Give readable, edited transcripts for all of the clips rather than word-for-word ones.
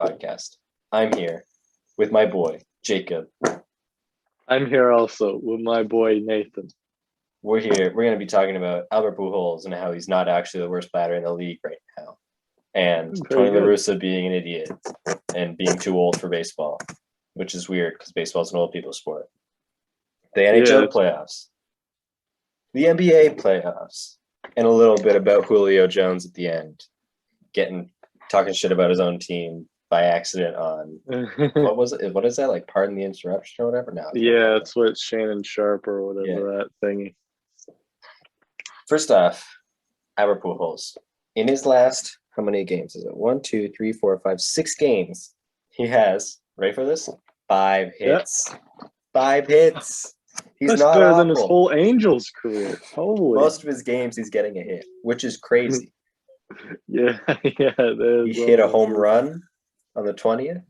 podcast. I'm here with my boy, Jacob. I'm here also with my boy, Nathan. We're going to be talking about Albert Pujols and how he's not actually the worst batter in the league right now. And Tony La Russa being an idiot and being too old for baseball, which is weird because baseball is an old people's sport. The NHL playoffs, the NBA playoffs, and a little bit about Julio Jones at the end, talking shit about his own team by accident on what was it? What is that, like? Pardon the interruption or whatever. No. Yeah, it's what Shannon Sharp or whatever that thingy. First off, Albert Pujols in his last how many games is it? 1, 2, 3, 4, 5, 6 games. He has, ready for this? 5 hits. Yep. 5 hits. He's That's not better awful. than his whole Angels career. Holy. Most of his games he's getting a hit, which is crazy. Yeah. He hit a home run on the 20th,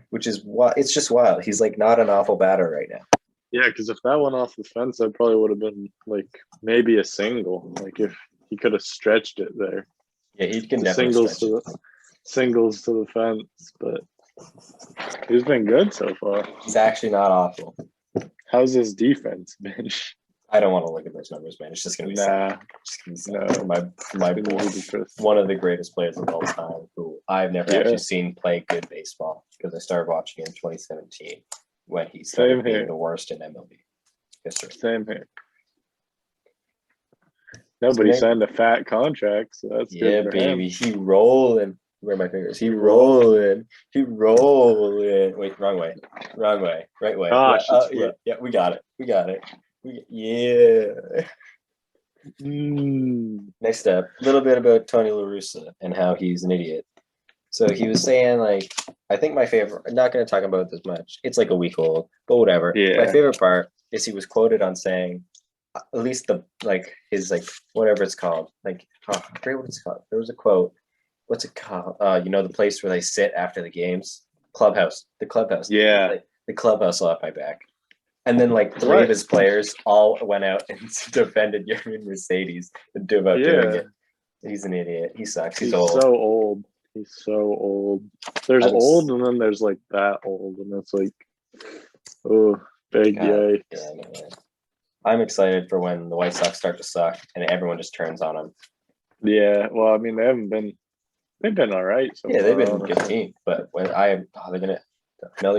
which is wild. It's just wild. He's like not an awful batter right now. Yeah, because if that went off the fence, that probably would have been like maybe a single. Like if he could have stretched it there. Yeah, he can definitely singles to the fence, but he's been good so far. He's actually not awful. How's his defense been? I don't want to look at those numbers, man. It's just gonna be sad. No. My boy, one of the greatest players of all time, who I've never actually seen play good baseball because I started watching in 2017 when he started being the worst in MLB history. Same here. Nobody signed a fat contract, so that's good for baby. him. He rolling. Where are my fingers? He rolling. Wait, wrong way. Right way. Gosh, yeah, we got it. Next up, a little bit about Tony La Russa and how he's an idiot. So he was saying, like, I think my favorite, I'm not going to talk about this much. It's like a week old, but whatever. Yeah. My favorite part is he was quoted on saying, at least his whatever it's called. Like, I forget what it's called. There was a quote. What's it called? The place where they sit after the games? Clubhouse. The clubhouse. Yeah. The clubhouse will have my back. And then, 3 of his players all went out and defended Yermin Mercedes doing it. He's an idiot. He sucks. He's old. So old. He's so old. There's old, and then there's, that old. And it's big yikes. Yeah, I'm excited for when the White Sox start to suck and everyone just turns on them. Yeah. Well, I mean, they've been all right. They've been a good team. But when they're going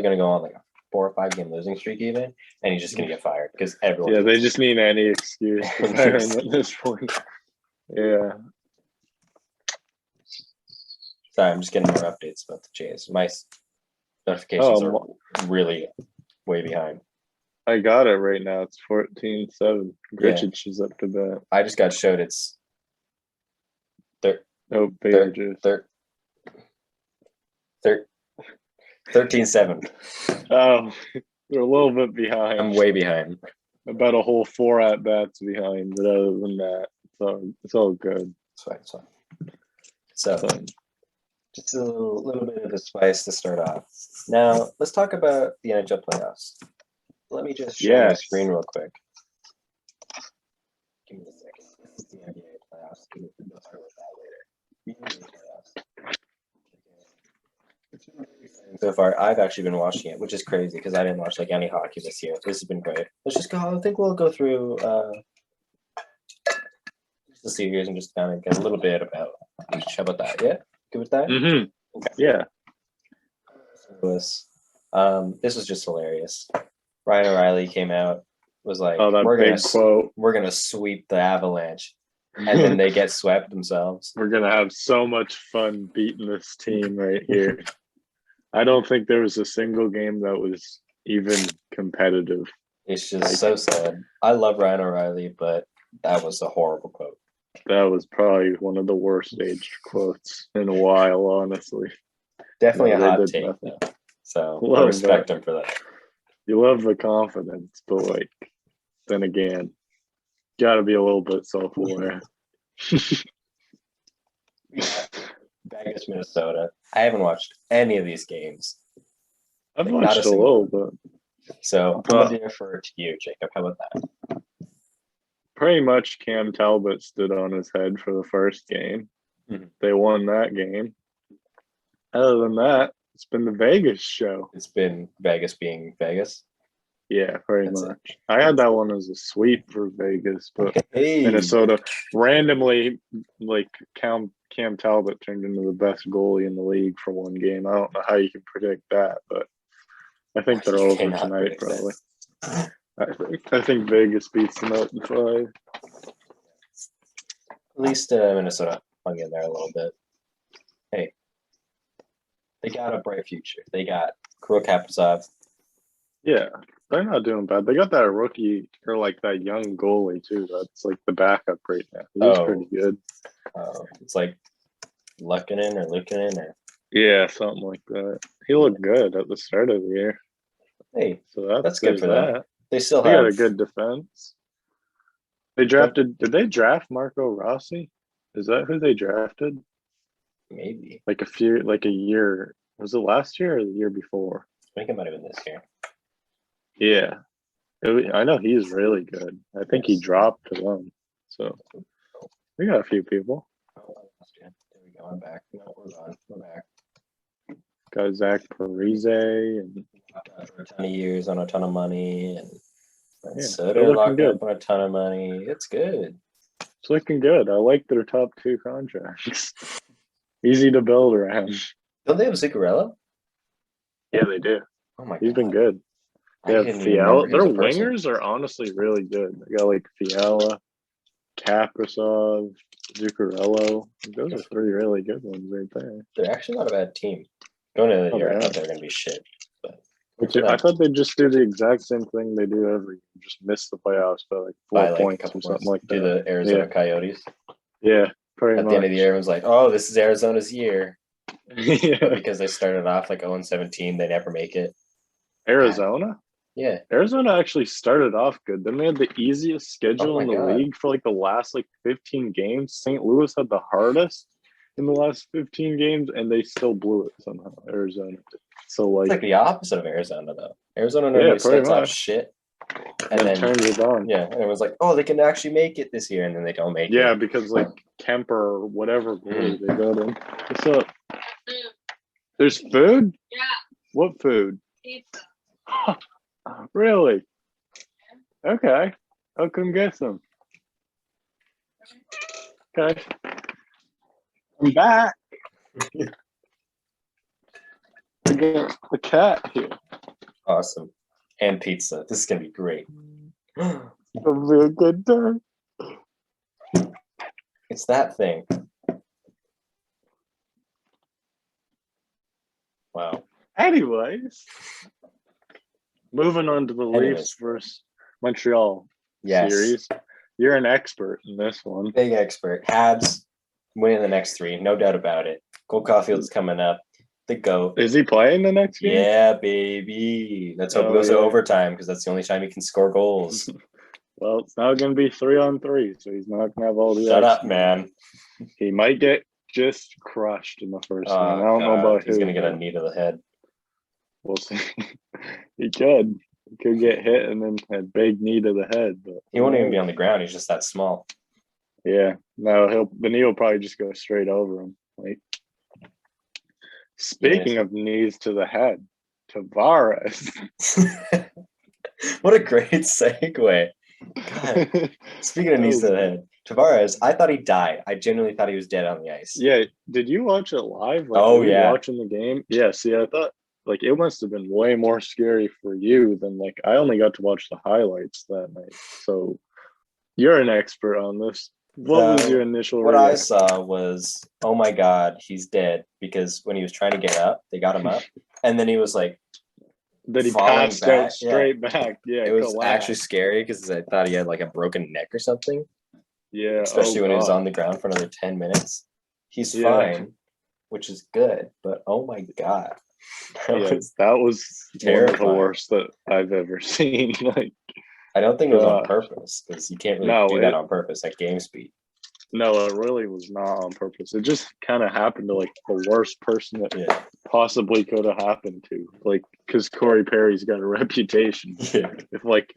to go on, a 4 or 5 game losing streak even, and he's just gonna get fired because everyone. Yeah, they just need any excuse to fire him at this point. Yeah. Sorry, I'm just getting more updates about the Jays. My notifications are really way behind. I got it right now. It's 14-7. Grichich is up to bat. I just got showed it's 13-7. Oh, they're a little bit behind. I'm way behind. About a whole 4 at bats behind, but other than that, it's all good. It's fine. So, just a little bit of the spice to start off. Now, let's talk about the NHL playoffs. Let me just share my screen real quick. Give me a second. This is the NBA playoffs. We'll start with that later. So far, I've actually been watching it, which is crazy because I didn't watch any hockey this year. This has been great. Let's just go. I think we'll go through the series and just kind of get a little bit about each. How about that? Yeah, good with that. Mm-hmm. Okay. Yeah. This was just hilarious. Ryan O'Reilly came out, was like, "We're gonna sweep the Avalanche," and then they get swept themselves. We're gonna have so much fun beating this team right here. I don't think there was a single game that was even competitive. It's just so sad. I love Ryan O'Reilly, but that was a horrible quote. That was probably one of the worst aged quotes in a while, honestly. Definitely a hot take, though. So I respect him for that. You love the confidence, but then again, gotta be a little bit self-aware. Vegas, Minnesota. I haven't watched any of these games. I've watched a little bit. So I'm going to defer to you, Jacob. How about that? Pretty much Cam Talbot stood on his head for the first game. Mm-hmm. They won that game. Other than that, It's been the Vegas show. It's been Vegas being Vegas. Yeah, pretty That's much. I had that one as a sweep for Vegas, but Hey, Minnesota randomly, like Cam Talbot turned into the best goalie in the league for one game. I don't know how you can predict that, but I think they're you over cannot tonight, predict probably. that. I think Vegas beats them out in 5. At least Minnesota hung in there a little bit. Hey, they got a bright future. They got Kirill Kaprizov. Yeah, they're not doing bad. They got that rookie or like that young goalie too. That's like the backup right now. He's pretty good. It's like Lukkinen or Yeah, something like that. He looked good at the start of the year. hey, So that's good for them. They still They have got a good defense. They drafted. Did they draft Marco Rossi? Is that who they drafted? maybe. Like a year. Was it last year or the year before? I think it might have been this year. Yeah. I know he's really good. I think he dropped to them. So we got a few people. There we go. I'm back. No, we're gone. We're back. Got Zach Parise and For a ton of years on a ton of money, and yeah, Sutter locked up on a ton of money. It's good. It's looking good. I like their top 2 contracts. Easy to build around. Don't they have Zuccarello? Yeah, they do. Oh my god. He's been good. They have Fiala. Their wingers are honestly really good. They got like Fiala, Kaprizov, Zuccarello. Those are 3 really good ones right there. They're actually not a bad team. Going into the year, I thought they were going to be shit. But I thought they'd just do the exact same thing they do every year. Just miss the playoffs by like 4 points or something like that. Do the Arizona Coyotes. Yeah, pretty much. At the end of the year, everyone's like, oh, this is Arizona's year. Yeah. But because they started off like 0-17, they never make it. Arizona? Yeah. Arizona actually started off good. Then they had the easiest schedule in the league for like the last like 15 games. St. Louis had the hardest in the last 15 games, and they still blew it somehow, Arizona. So like, it's like the opposite of Arizona, though. Arizona normally starts off shit. And then turns it on. Yeah, and it was like, oh, they can actually make it this year, and then they don't make it. Yeah, because like Kemper or whatever goalie they got in. What's up? There's food? Yeah. What food? Pizza. Really? Okay. I'll come get some. Okay. I'm back. I got a cat here. Awesome. And pizza. This is going to be great. It'll be a good time. It's that thing. Wow. Anyways, moving on to the Leafs versus Montreal series. You're an expert in this one. Big expert. Habs winning the next 3, no doubt about it. Cole Caulfield's coming up. The GOAT. Is he playing the next game? Yeah, baby. Let's hope it goes to overtime because that's the only time he can score goals. Well, it's now going to be 3-on-3, so he's not going to have all the. Shut up, man. He might get just crushed in the first game. I don't know about he's going to get a knee to the head. We'll see. He could. He could get hit and then a big knee to the head. But he won't even be on the ground. He's just that small. Yeah. No, the knee will probably just go straight over him. Like, speaking of knees to the head, Tavares. What a great segue. God. Speaking of knees to the head, Tavares, I thought he died. I genuinely thought he was dead on the ice. Yeah. Did you watch it live? Like, were you watching the game? Yeah. See, I thought like it must have been way more scary for you than like I only got to watch the highlights that night. So you're an expert on this. What was your initial reaction? I saw was, oh my God, he's dead. Because when he was trying to get up, they got him up. And then he was like, that he passed out straight back. Yeah, it was actually scary because I thought he had like a broken neck or something. Yeah, especially when he was on the ground for another 10 minutes. He's fine, which is good. But oh my God, that was one of the worst that I've ever seen. Like, I don't think it was on purpose because you can't really do that on purpose at game speed. No, it really was not on purpose. It just kind of happened to like the worst person that possibly could have happened to. Like, because Corey Perry's got a reputation. Yeah. If like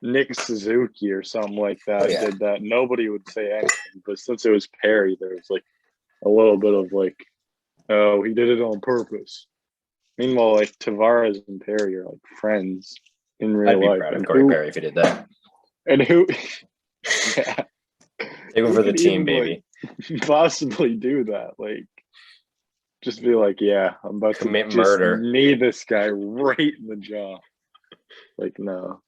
Nick Suzuki or something like that did that, nobody would say anything. But since it was Perry, there was like a little bit of like, oh, he did it on purpose. Meanwhile, like Tavares and Perry are like friends in real I'd be life. proud of And Corey Perry if he did that. who? Yeah, Take one who for the could team, even, baby. like, possibly do that? Like, just be like, yeah, I'm about Commit to murder. just knee this guy right in the jaw. Like, no.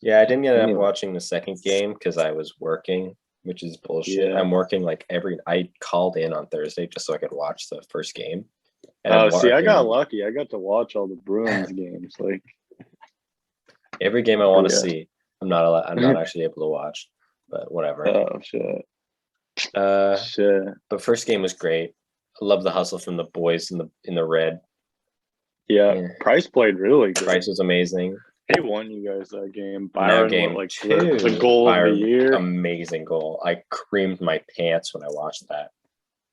Yeah, I didn't get up Anyway. watching the second game because I was working, which is bullshit. Yeah. I'm working like I called in on Thursday just so I could watch the first game. And Oh, I'm see, I got working lucky. I got to watch all the Bruins games. Like, every game I want to Yeah. see. I'm not actually able to watch, but whatever. oh shit, The first game was great. I love the hustle from the boys in the red. Yeah, Price played really good. Price was amazing. He won you guys that game. Now Byron, game like two, the goal Byron, of the year. Amazing goal. I creamed my pants when I watched that.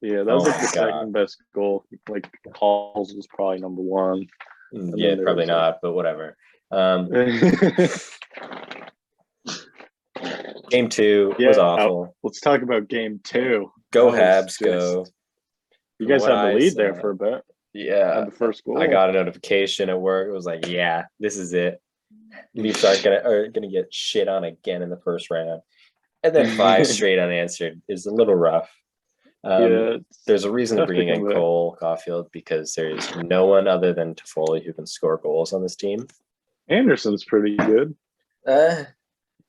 Yeah, that was Oh like the my God. second best goal. Like Halls was probably number one. Yeah, probably not, but whatever. Game two was awful. Let's talk about game two. Go Habs, go. You guys What had the I lead there saw. for a bit. Yeah, Had the first goal. I got a notification at work. It was like, yeah, this is it. Leafs are gonna get shit on again in the first round, and then 5 straight unanswered is a little rough. There's a reason to bring in Cole Caulfield because there's no one other than Toffoli who can score goals on this team. Anderson's pretty good.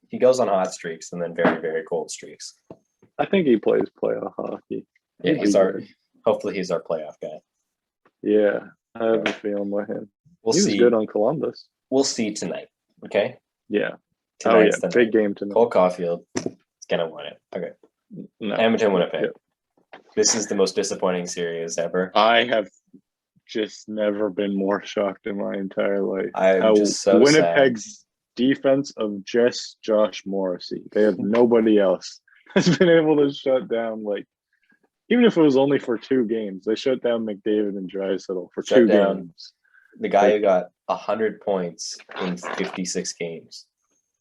He goes on hot streaks and then very, very cold streaks. I think he plays playoff hockey. Yeah, hopefully he's our playoff guy. Yeah, I have a feeling with him. We'll he was see. good on Columbus. We'll see tonight. Okay. Yeah. Tonight's the big game tonight. Cole Caulfield is gonna win it. Okay. No. Edmonton, Winnipeg. This is the most disappointing series ever. I have just never been more shocked in my entire life. I'm just so Winnipeg's defense of just Josh Morrissey. They have nobody else has been able to shut down, like, even if it was only for 2 games, they shut down McDavid and Draisaitl for 2 games. The guy who got 100 points in 56 games.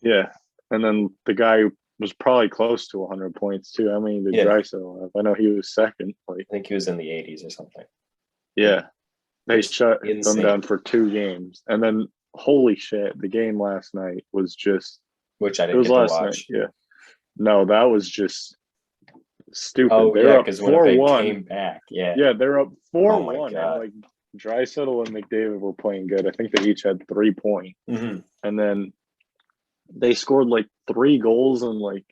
Yeah. And then the guy who was probably close to 100 points too. How many did Draisaitl have? I know he was second. Like, I think he was in the 80s or something. Yeah. They shut them down for 2 games. And then, holy shit, the game last night was just... Which I didn't get to watch. Night, yeah. No, that was just stupid. Oh, yeah, because Winnipeg came back. Yeah. Yeah, they're up 4-1. Oh, and, like, Draisaitl and McDavid were playing good. I think they each had 3 points. Mm-hmm. And then they scored, like, 3 goals in, like,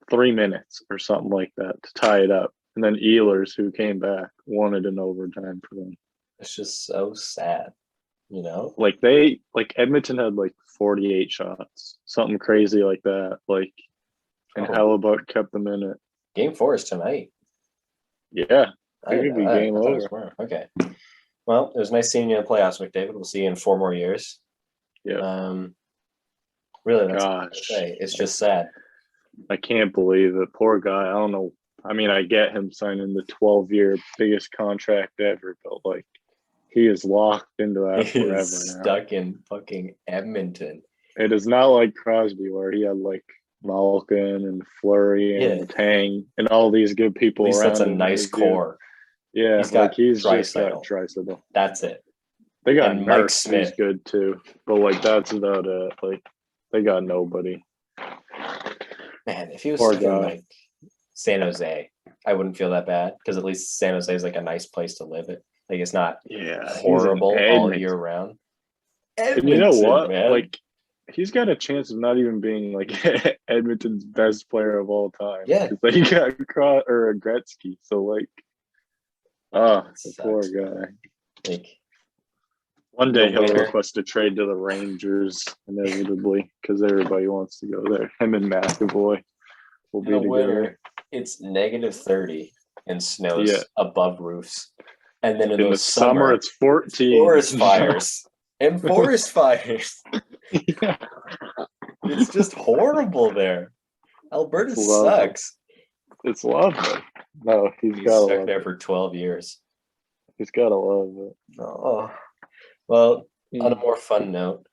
3 minutes or something like that to tie it up. And then Ehlers, who came back, won it in overtime for them. It's just so sad, you know? Like, Edmonton had, like, 48 shots. Something crazy like that. Like, and Hellebuck kept them in it. Game 4 is tonight. Yeah. It could be game over. Okay. Well, it was nice seeing you in the playoffs, McDavid. We'll see you in 4 more years. Yeah. Really, that's all I have to say. It's just sad. I can't believe it. Poor guy. I don't know. I mean, I get him signing the 12-year biggest contract ever, but, like, he is locked into that forever now. Stuck in fucking Edmonton. It is not like Crosby, where he had, like, Malkin and Fleury and Tang and all these good people around. At least that's a nice core. Yeah, he's just got Draisaitl. That's it. They got Mike Smith. He's good too, but, like, that's about it. Like, they got nobody. Man, if he was stuck in, like, San Jose, I wouldn't feel that bad because at least San Jose is, like, a nice place to live. Like, it's not horrible all year round. And you know what? Man. Like, he's got a chance of not even being, like, Edmonton's best player of all time. Yeah, like, he got Gretzky. So, like, poor guy. Like, one day he'll request a trade to the Rangers inevitably because everybody wants to go there. Him and McAvoy will be together. It's -30 and snows above roofs, and then in the summer it's 14. Forest fires and forest fires. Yeah. It's just horrible there. Alberta sucks. It's lovely. No, he's got to love there it. for 12 years. He's got to love it. Oh, well, on a more fun note,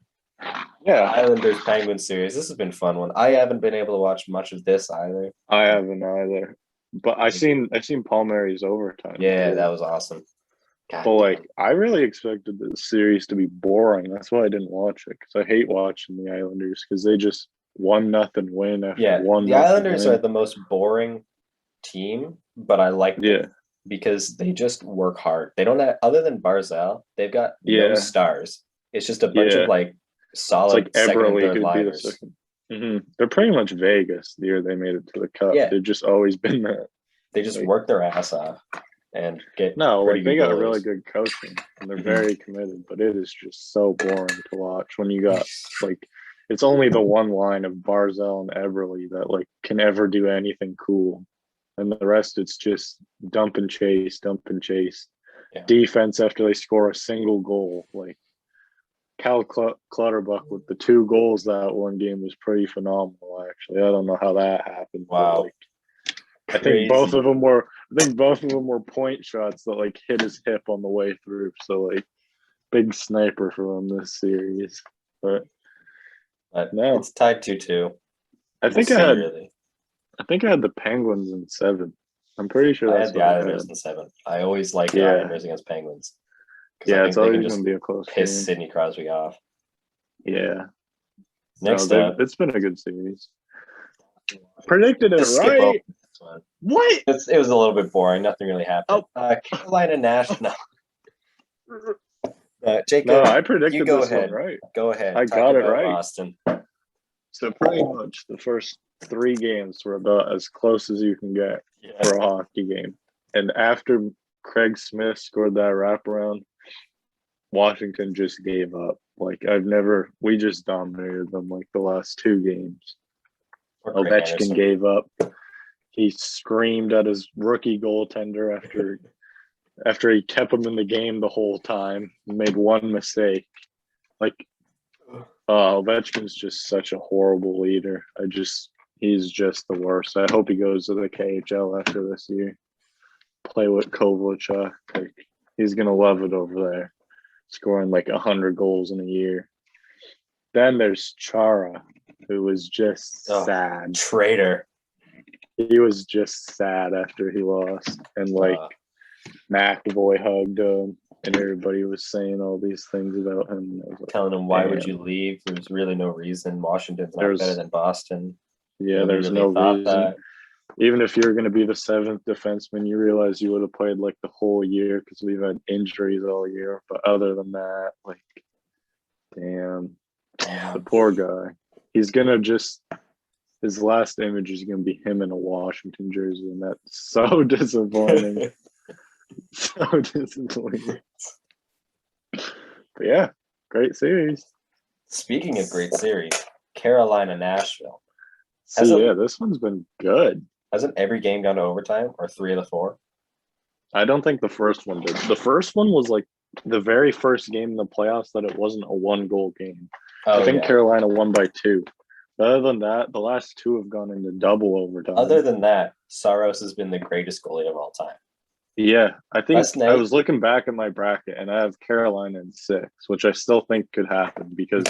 Islanders Penguins series. This has been a fun one. I haven't been able to watch much of this either. I haven't either. But I seen Palmieri's overtime. Yeah, that was awesome. God But damn. I really expected the series to be boring. That's why I didn't watch it, because I hate watching the Islanders because they just 1-0 win after Yeah, 1-0 the Islanders win. are the most boring team, but I like them Yeah, because they just work hard. They don't have, other than Barzal, they've got no yeah, stars. It's just a bunch of yeah. like It's like solid second and Eberle third could be the liners. second. They're pretty much Vegas the year they made it to the Cup. Yeah, They've just always been that. they just Like, work their ass off and get no, pretty they good got really goalies. good coaching and they're Mhm. very committed, but it is just so boring to watch when you got like it's only the one line of Barzell and Eberle that like can ever do anything cool. And the rest it's just dump and chase. Yeah. Defense after they score a single goal. Like Cal Clutterbuck with the 2 goals that one game was pretty phenomenal. Actually, I don't know how that happened. Wow. But, like, I Crazy. think both of them were point shots that like hit his hip on the way through. So like, big sniper for him this series. But no, it's tied 2-2. I think We'll I see, had really. I think I had the Penguins in 7. I'm pretty sure I that's had the what Islanders in 7. I always like the Yeah. Islanders against Penguins because I Yeah, think it's they can always just going to be a close piss game. Sidney Crosby off. Yeah. Next up, it's been a good series. Predicted it skip over right. this one. What? It was a little bit boring. Nothing really happened. Carolina National. Jacob, No, I predicted you go this ahead. one right. Go ahead. I Talk got it about right. Boston. So pretty much the first 3 games were about as close as you can get for a hockey game. And after Craig Smith scored that wraparound, Washington just gave up. Like we just dominated them like the last 2 games. Ovechkin gave up. He screamed at his rookie goaltender after he kept him in the game the whole time and made one mistake. Like, Ovechkin's just such a horrible leader. He's just the worst. I hope he goes to the KHL after this year. Play with Kovalchuk. Like, he's gonna love it over there, scoring like 100 goals in a year. Then there's Chara, who was just sad. Traitor. He was just sad after he lost, and like McAvoy hugged him, and everybody was saying all these things about him. Telling him, why would you leave? There's really no reason. Washington's not better than Boston. Yeah, there's no reason. That. Even if you're going to be the 7th defenseman, you realize you would have played like the whole year because we've had injuries all year. But other than that, like, damn. The poor guy. He's going to his last image is going to be him in a Washington jersey, and that's so disappointing. So disappointing. But yeah, great series. Speaking of great series, Carolina Nashville. This one's been good. Hasn't every game gone to overtime or 3 of the 4? I don't think the first one did. The first one was like the very first game in the playoffs that it wasn't a 1-goal game. I think Carolina won by 2. But other than that, the last 2 have gone into double overtime. Other than that, Saros has been the greatest goalie of all time. Yeah, I think I was looking back at my bracket, and I have Carolina in 6, which I still think could happen because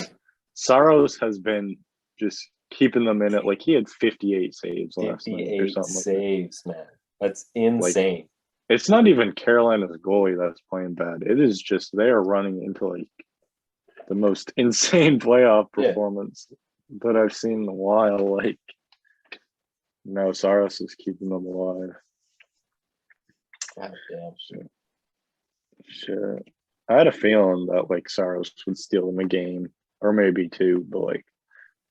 Saros has been just keeping them in it. Like, he had 58 saves last night or something. 58 saves, man. That's insane. Like, it's not even Carolina's goalie that's playing bad. It is just they are running into like the most insane playoff performance that I've seen in a while. Like, no, Saros is keeping them alive. God damn. Sure. I had a feeling that like Saros would steal them a game or maybe 2, but like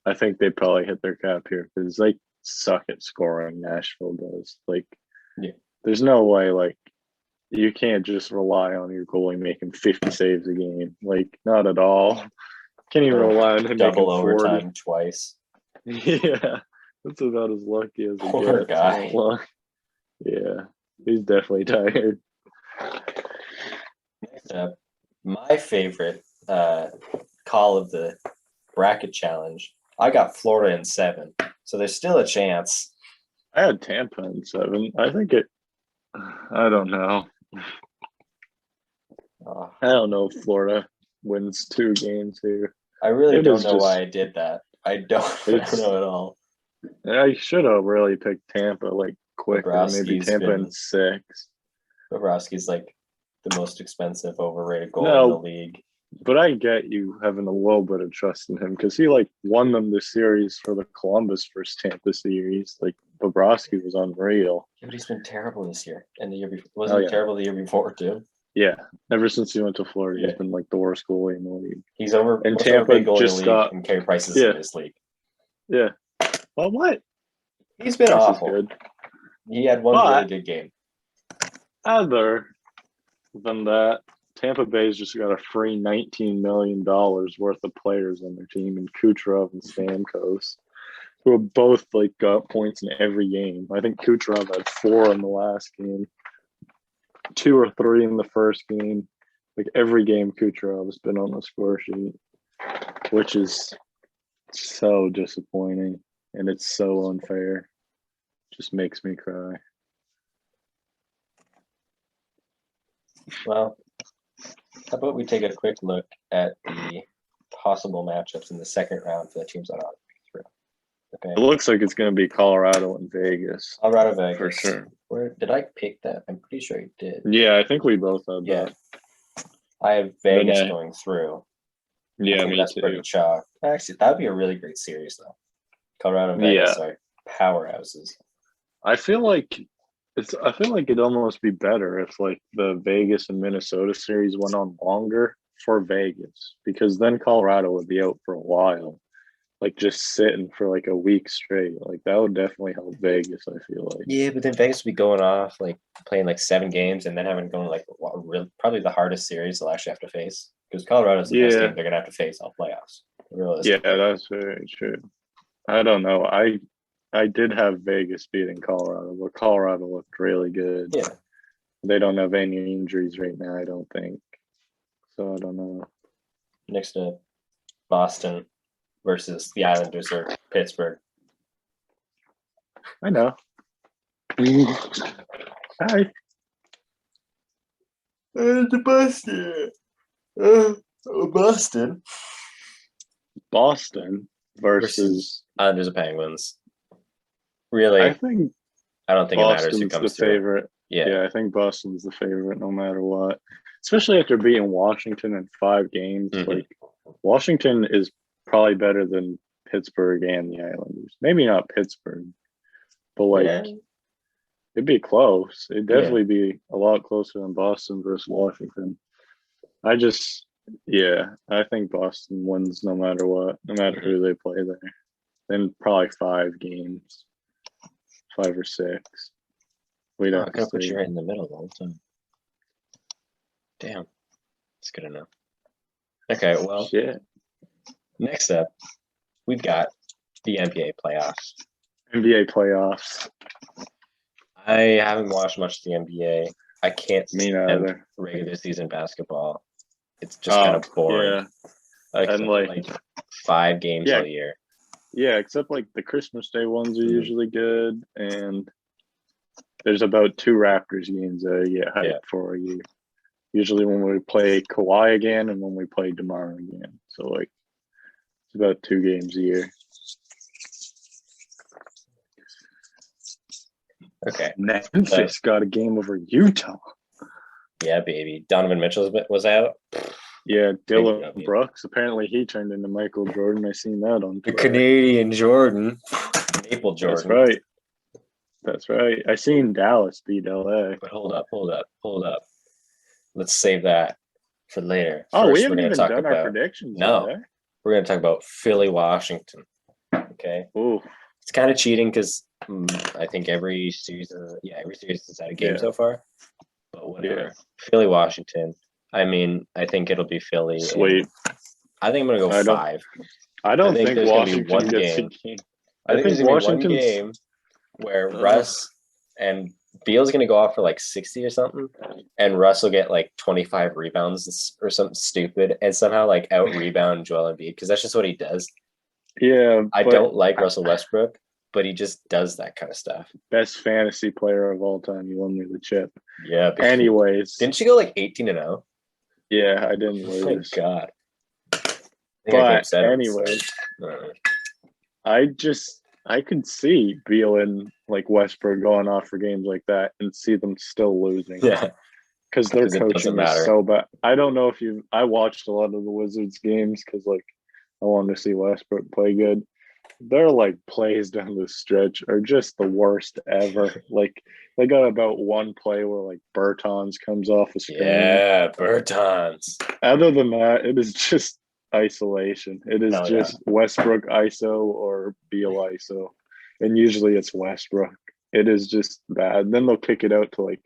I think they probably hit their cap here because they suck at scoring. Nashville does. Like, there's no way like you can't just rely on your goalie making 50 saves a game. Like, not at all. Can't even rely on him double making 40. overtime twice. Yeah, that's about as lucky as he Poor gets. guy. Yeah, he's definitely tired. Next up, my favorite call of the bracket challenge. I got Florida in 7, so there's still a chance. I had Tampa in 7. I think I don't know. I don't know if Florida wins 2 games here. I really don't know why I did that. I don't know at all. I should have really picked Tampa like quicker. Maybe Tampa in 6. Bobrovsky's like the most expensive, overrated goalie No. in the league. But I get you having a little bit of trust in him because he like won them the series for the Columbus first Tampa series. Like Bobrovsky was unreal. Yeah, but he's been terrible this year, and the year before wasn't he terrible the year before too. Yeah, ever since he went to Florida, he's been like the worst goalie in the league. He's over. And Tampa just got and Carey Price is in this league. Yeah. Well, what? He's been awful. Good. He had one really good game. Other than that, Tampa Bay's just got a free $19 million worth of players on their team, and Kucherov and Stamkos, who have both like got points in every game. I think Kucherov had 4 in the last game, 2 or 3 in the first game. Like every game, Kucherov has been on the score sheet, which is so disappointing, and it's so unfair. Just makes me cry. Well, how about we take a quick look at the possible matchups in the second round for the teams that are through. Okay. It looks like it's going to be Colorado and Vegas. Colorado, Vegas. For sure. Where did I pick that? I'm pretty sure I did. Yeah, I think we both had that. I have Vegas going through. Yeah, me that's too. Pretty chalk. Actually, that would be a really great series, though. Colorado and Vegas are powerhouses. I feel like it'd almost be better if like the Vegas and Minnesota series went on longer for Vegas, because then Colorado would be out for a while, like just sitting for like a week straight. Like that would definitely help Vegas, I feel like. Yeah, but then Vegas would be going off like playing like 7 games and then having going like probably the hardest series they'll actually have to face, because Colorado's the best team they're gonna have to face all playoffs. Yeah, that's very true. I don't know. I did have Vegas beating Colorado, but Colorado looked really good. Yeah. They don't have any injuries right now, I don't think. So I don't know. Next to Boston versus the Islanders or Pittsburgh. I know. Hi. The Boston. Boston. Boston versus Islanders and Penguins. Really, I don't think Boston's it matters who comes the favorite. Yeah, I think Boston's the favorite no matter what. Especially after beating Washington in 5 games. Mm-hmm. Like Washington is probably better than Pittsburgh and the Islanders. Maybe not Pittsburgh, but like it'd be close. It'd definitely be a lot closer than Boston versus Washington. I think Boston wins no matter what, no matter who they play there. Then probably 5 games. 5 or 6. I'm gonna put you right in the middle the whole time. Damn, that's good enough. Okay, well, next up, we've got the NBA playoffs. NBA playoffs. I haven't watched much of the NBA. I can't stand regular season basketball. It's just kind of boring. And like 5 games all year. Yeah, except like the Christmas Day ones are usually good, and there's about 2 Raptors games that I get hyped for a year. Usually when we play Kawhi again and when we play DeMar again. So like it's about 2 games a year. Okay. Memphis got a game over Utah. Yeah, baby. Donovan Mitchell was out. Yeah, Dylan Brooks. Apparently he turned into Michael Jordan. I seen that on Twitter. The Canadian Jordan. Maple Jordan. That's right. I seen Dallas beat LA. But hold up. Let's save that for later. First, we haven't even done our predictions. No. We're going to talk about Philly, Washington. Okay. Ooh. It's kind of cheating because I think every series has had a game so far. But whatever. Yeah. Philly, Washington. I mean, I think it'll be Philly. Sweet. I think I'm going to go 5. I don't think there's Washington gets a game. I think there's going to be one game where Russ and Beal's going to go off for like 60 or something, and Russ will get like 25 rebounds or something stupid and somehow like out-rebound Joel Embiid, because that's just what he does. Yeah. I don't like Russell Westbrook, but he just does that kind of stuff. Best fantasy player of all time. You won me the chip. Yeah. Anyways. Didn't you go like 18-0? Yeah, I didn't lose. Oh my God. But anyway, I could see Beal and like Westbrook going off for games like that and see them still losing. Yeah. because their Because it doesn't coaching is matter. so bad. I don't know if you. I watched a lot of the Wizards games because like I wanted to see Westbrook play good. Their like plays down the stretch are just the worst ever. Like they got about one play where like Bertans comes off a screen. Yeah, Bertans. Other than that, it is just isolation. It is Hell just Westbrook ISO or Beal ISO, and usually it's Westbrook. It is just bad. Then they'll kick it out to like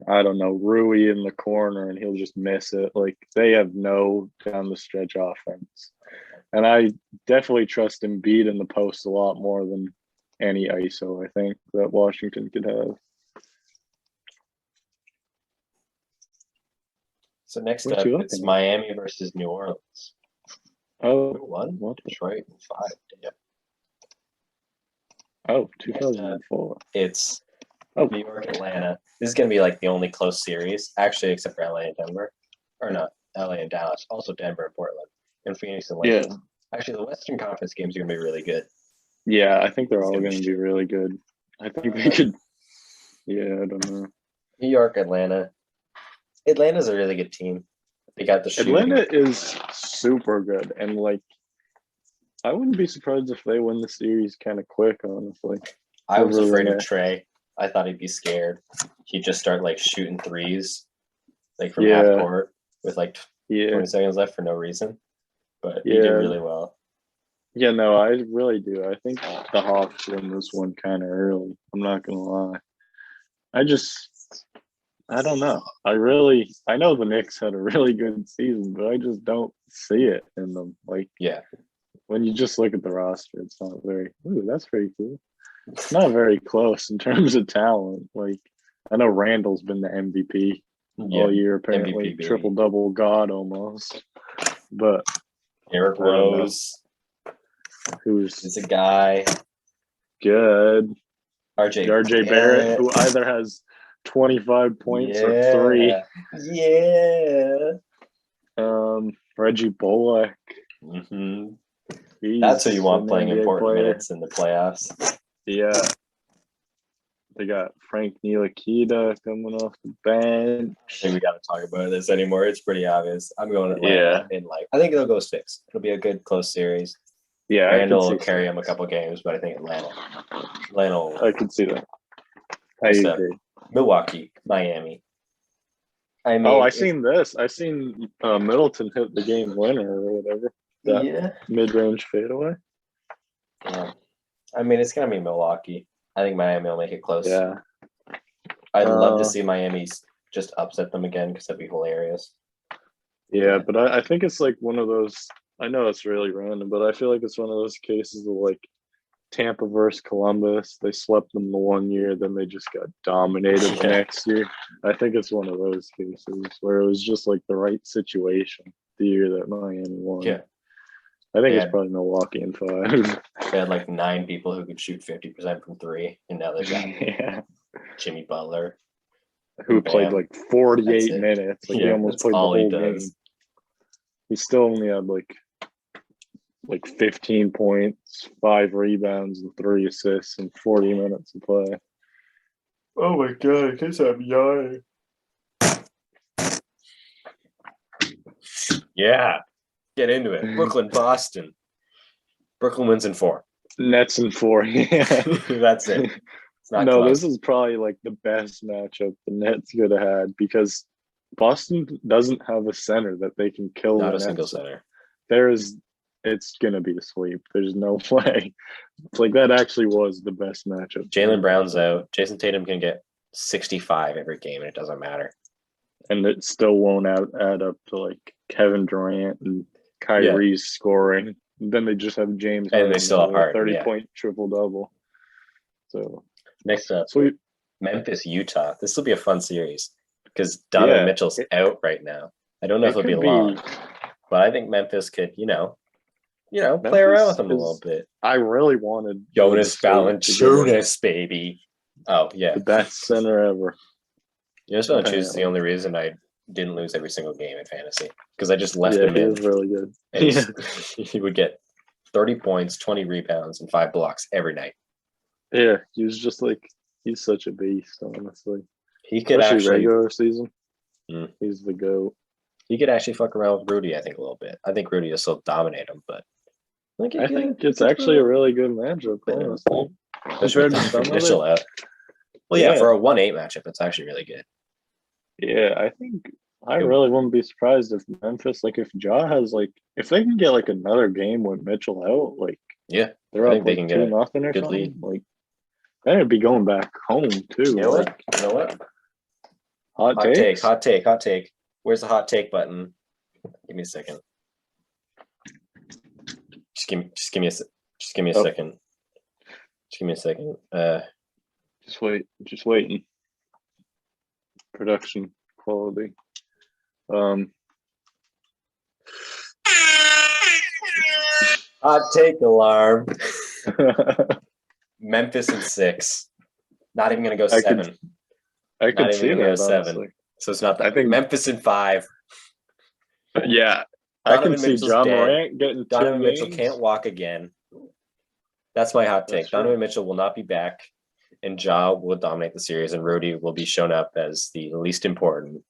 I don't know Rui in the corner, and he'll just miss it. Like they have no down the stretch offense. And I definitely trust Embiid in the post a lot more than any ISO, I think, that Washington could have. So next What up, you it's looking at? Miami versus New Orleans. Oh, Who won? what? Detroit in 5. Yeah. Oh, 2004. It's Oh. New York, Atlanta. This is going to be like the only close series, actually, except for LA and Denver. Or not, LA and Dallas. Also Denver and Portland. And Phoenix and Lakers. Yeah. Actually, the Western Conference games are going to be really good. Yeah, I think they're It's all gonna going be to be really good. I think they could. Yeah, I don't know. New York, Atlanta. Atlanta's a really good team. They got the shooting. Atlanta is super good. And, like, I wouldn't be surprised if they win the series kind of quick, honestly. I was afraid of Over Trey. I thought he'd be scared. He'd just start, like, shooting threes, like, from Yeah. half court with, like, Yeah. 20 seconds left for no reason. But he Yeah. did really well. Yeah, no, I really do. I think the Hawks win this one kind of early. I'm not going to lie. I don't know. I know the Knicks had a really good season, but I just don't see it in them. Like, Yeah. when you just look at the roster, it's not very, ooh, that's pretty cool. It's not very close in terms of talent. Like, I know Randall's been the MVP all year, apparently. MVP, Triple-double god almost. But Eric I don't know. Rose. Who's It's a guy. good. RJ Barrett, who either has 25 points or 3. Yeah. Reggie Bullock. Mm-hmm. That's who you want playing important minutes in the playoffs. Yeah. They got Frank Ntilikina coming off the bench. I think we got to talk about this anymore. It's pretty obvious. I'm going Atlanta in I think it'll go 6. It'll be a good close series. Yeah, Randall will carry him a couple games, but I think Atlanta will. I can see that. I agree. Milwaukee, Miami. I mean, I seen this. I seen Middleton hit the game winner or whatever. That mid-range fadeaway. Yeah. I mean, it's going to be Milwaukee. I think Miami will make it close. Yeah. I'd love to see Miami just upset them again because that'd be hilarious. Yeah, but I think it's like one of those. I know it's really random, but I feel like it's one of those cases of like Tampa versus Columbus. They swept them the one year, then they just got dominated the next year. I think it's one of those cases where it was just like the right situation the year that Miami won. Yeah. I think it's probably Milwaukee in 5. They had like 9 people who could shoot 50% from 3, and now they've got Jimmy Butler, who played like 48 minutes. Like he almost played the whole game. He still only had like 15 points, 5 rebounds, and 3 assists in 40 minutes of play. Oh my god, I guess I'm yawning. Yeah. Get into it. Brooklyn, Boston. Brooklyn wins in 4. Nets in 4. Yeah. That's it. It's not close. This is probably like the best matchup the Nets could have had because Boston doesn't have a center that they can kill. Not a single center. It's going to be a sweep. There's no way. It's like that actually was the best matchup. Jaylen Brown's out. Jason Tatum can get 65 every game, and it doesn't matter. And it still won't add up to like Kevin Durant and Kyrie's scoring. Then they just have James Harden and they still have Harden, 30-point triple-double. So next up, sweet. Memphis, Utah. This will be a fun series because Donovan Mitchell's out right now. I don't know if it'll be long, but I think Memphis could, play around with him a little bit. I really wanted Jonas Valanciunas, baby. Oh yeah, the best center ever. Jonas Valanciunas is the only reason I didn't lose every single game in fantasy because I just left him in. He was really good. And he would get 30 points, 20 rebounds, and 5 blocks every night. Yeah, he was just like he's such a beast, honestly. He could especially actually regular season. Mm. He's the GOAT. He could actually fuck around with Rudy, I think, a little bit. I think Rudy will still dominate him, but I think it's actually a really good matchup, honestly. Compared to some Mitchell of it. out. Well, yeah, for a 1-8 matchup, it's actually really good. Yeah, I think I really wouldn't be surprised if Memphis, like, if Ja has, like, if they can get like another game with Mitchell out, like, yeah, they're up like 2-0 or something. lead. Like, they'd be going back home too. You know what? You know what? Hot take. Where's the hot take button? Give me a second. Just give me a second. Just give me a second. Just waiting. Production quality. Hot take alarm. Memphis in 6. Not even gonna go 7. I could see that. Go 7. So it's not that. I think Memphis in 5. Yeah. Donovan I can see Mitchell's John dead. Morant getting Donovan 2 Mitchell games. can't walk again. That's my hot take. Donovan Mitchell will not be back, and Ja will dominate the series, and Rudy will be shown up as the least important.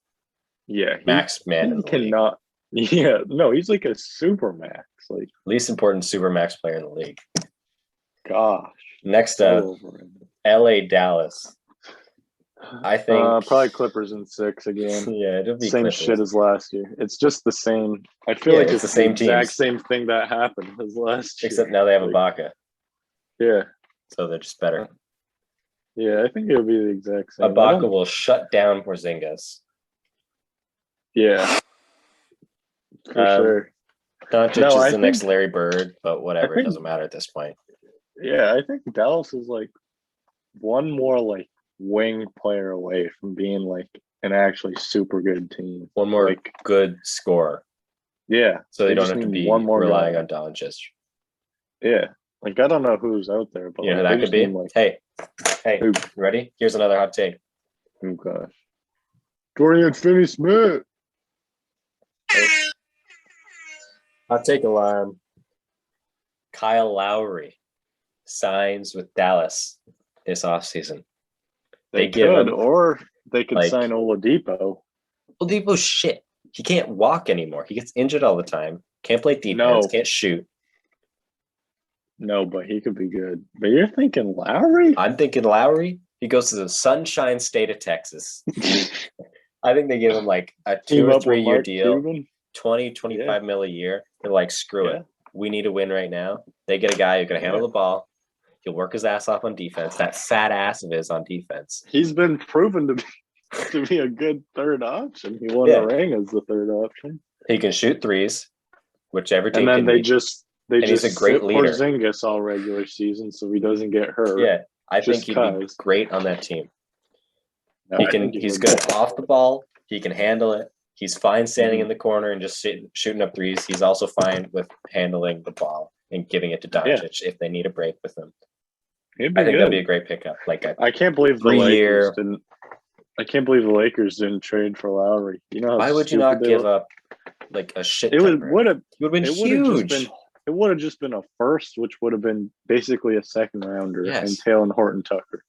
Yeah, max man in the cannot. League. Yeah, no, he's like a super max, like least important super max player in the league. Gosh. Next up, LA Dallas. I think probably Clippers in 6 again. Yeah, it'll be same Clippers. Shit as last year. It's just the same. I feel like it's the exact same thing that happened as last year. Except now they have Ibaka. Yeah. So they're just better. Yeah, I think it'll be the exact same. Ibaka will shut down Porzingis. Yeah. For sure. Doncic is the next Larry Bird, but whatever. It doesn't matter at this point. Yeah, I think Dallas is like one more like wing player away from being like an actually super good team. One more like good scorer. Yeah. So they don't have to be relying on Doncic. Yeah. Like, I don't know who's out there, but you know who that could be? Like, hey, who? Ready? Here's another hot take. Oh, gosh. Dorian Finney-Smith. Hot take alarm. Kyle Lowry signs with Dallas this offseason. They could, or they could sign Oladipo. Oladipo's shit. He can't walk anymore. He gets injured all the time. Can't play defense. Can't shoot. No, but he could be good. But you're thinking Lowry? I'm thinking Lowry. He goes to the Sunshine State of Texas. I think they give him like a 2 or 3 year deal, 20, 25 mil a year. They're like, screw it. We need a win right now. They get a guy who can handle the ball. He'll work his ass off on defense. That fat ass of his on defense. He's been proven to be a good third option. He won the ring as the third option. He can shoot threes, whichever team. And then they just he's a great leader. Porzingis all regular season, so he doesn't get hurt. Yeah, I think he'd be great on that team. He's good off the ball. He can handle it. He's fine standing in the corner and just shooting up threes. He's also fine with handling the ball and giving it to Doncic if they need a break with him. I think that'd be a great pickup. Like I can't believe the Lakers didn't. I can't believe the Lakers didn't trade for Lowry. You know, why would you not give up like a shit? It would have been huge. It would have just been a first, which would have been basically a second rounder, and Taylor Horton Tucker.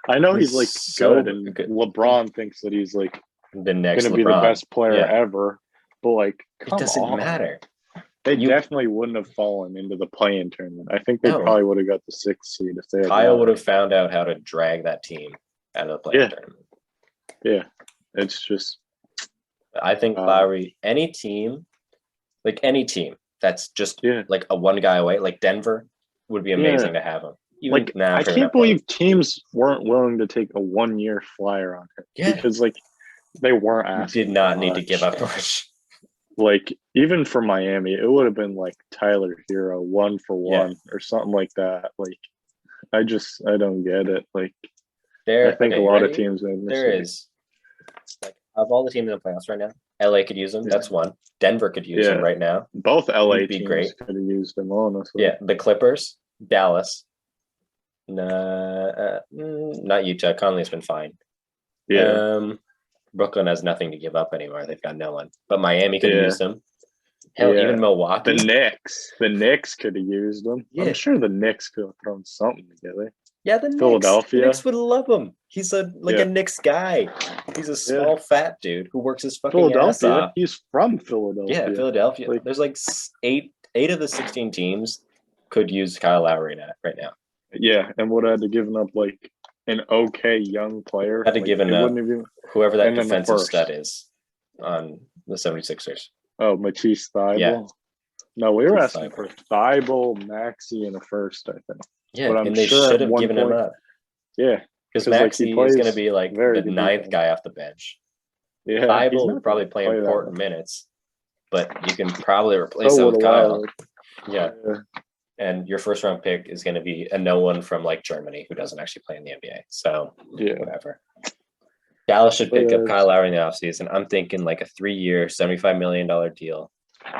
I know he's like good, and LeBron thinks that he's like the next going to be the best player ever. But like, it doesn't matter. They definitely wouldn't have fallen into the play-in tournament. I think they probably would have got the 6th seed if they had. Kyle would have found out how to drag that team out of the play-in tournament. Yeah, it's just. I think Lowry, any team that's just like a one guy away, like Denver, would be amazing to have him. Like, I can't believe teams weren't willing to take a 1-year flyer on him because like they weren't asking. Did not need to give up much. Like, even for Miami, it would have been like Tyler Hero 1-for-1 or something like that. Like, I don't get it. Like, I think a lot of teams made mistakes. There is, like, of all the teams in the playoffs right now, LA could use them. That's one. Denver could use them right now. Both LA teams could have used them, honestly. Yeah, the Clippers, Dallas. Not Utah. Conley's been fine. Yeah. Brooklyn has nothing to give up anymore. They've got no one. But Miami could have used them. Hell, even Milwaukee. The Knicks could have used them. Yeah. I'm sure the Knicks could have thrown something together. Yeah, the Knicks. Philadelphia. The Knicks would love him. He's a Knicks guy. He's a small, fat dude who works his fucking ass off. He's from Philadelphia. Yeah, Philadelphia. Like, there's like eight of the 16 teams could use Kyle Lowry right now. Yeah, and would have had to given up like an okay young player. Had to give up whoever that defensive stud is on the 76ers. Oh, Matisse Thybulle? Yeah. No, we were asking for Thybulle, Maxey, and a first, I think. Yeah, but and they should have given him up. Yeah. Because Maxey is going to be like the ninth guy off the bench. Yeah. Thybulle will probably play important minutes, but you can probably replace him with Kyle. Yeah. And your first round pick is going to be a no one from like Germany who doesn't actually play in the NBA. So whatever. Dallas should pick up Kyle Lowry in the offseason. I'm thinking like a 3-year, $75 million deal.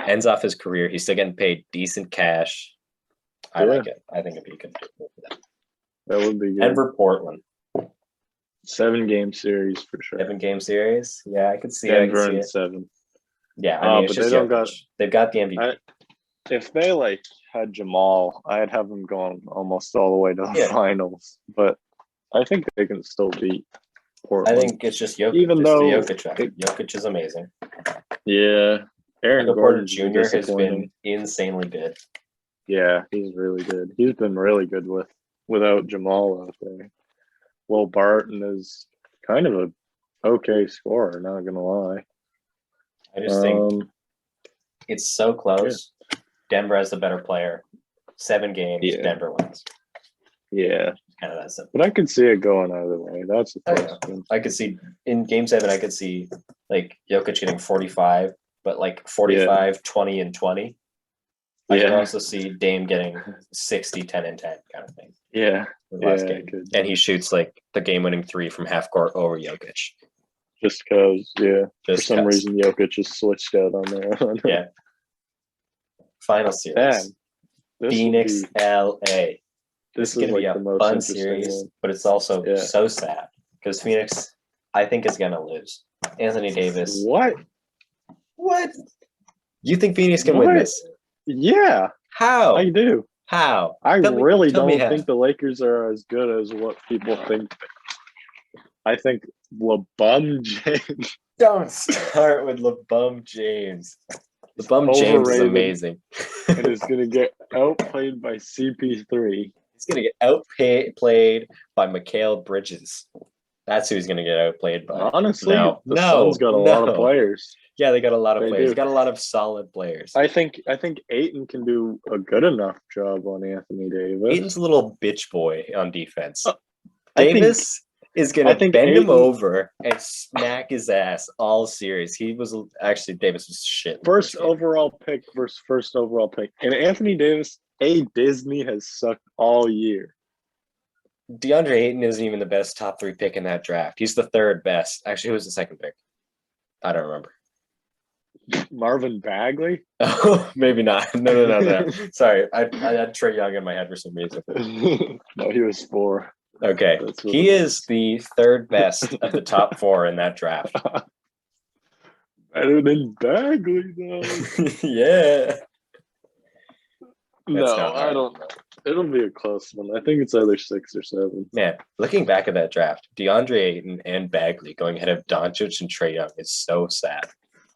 Ends off his career. He's still getting paid decent cash. I like it. I think it'd be a good move for them. That would be good. Denver, Portland. 7-game series for sure. 7-game series? Yeah, I could see Denver it. in 7. Yeah, I mean, but they've got the MVP. If they like had Jamal, I'd have them going almost all the way to the finals. But I think they can still beat Portland. I think it's just Jokic. Even though Jokic is amazing. Yeah. Aaron Gordon Jr. has been insanely good. Yeah, he's really good. He's been really good without Jamal out there. Will Barton is kind of a okay scorer, not gonna lie. I just think it's so close. Yeah. Denver has the better player. 7 games, Denver wins. Yeah. Kind of that simple. But I could see it going either way. That's I could see in game 7, I could see like Jokic getting 45, but like 45, 20, and 20. I could also see Dame getting 60, 10, and 10 kind of thing. Yeah. Last game. And he shoots like the game-winning 3 from half court over Jokic. Just because, for some reason, Jokic just switched out on there. Yeah. Final series. Phoenix, LA. This is going to be a fun series, but it's also so sad because Phoenix, I think, is going to lose. Anthony Davis. What? You think Phoenix can win this? Yeah. How? I do. How? I really don't think the Lakers are as good as what people think. I think LeBum James. Don't start with LeBum James. LeBum James is amazing. And is going to get outplayed by CP3. He's going to get outplayed by Mikal Bridges. That's who he's going to get outplayed by. Honestly, the Suns got a lot of players. Yeah, they got a lot of players. They got a lot of solid players. I think Ayton can do a good enough job on Anthony Davis. Ayton's a little bitch boy on defense. Davis is going to bend him over and smack his ass all series. Davis was shit. First overall pick versus first overall pick. And Anthony Davis, Disney has sucked all year. DeAndre Ayton isn't even the best top 3 pick in that draft. He's the 3rd best. Actually, who was the 2nd pick? I don't remember. Marvin Bagley? Oh, maybe not. No. Sorry, I had Trae Young in my head for some reason. No, he was 4. Okay, he is the 3rd best of the top 4 in that draft. Better than Bagley, though. Yeah. No, I don't know. It'll be a close one. I think it's either 6 or 7. Man, looking back at that draft, DeAndre Ayton and Bagley going ahead of Doncic and Trae Young is so sad.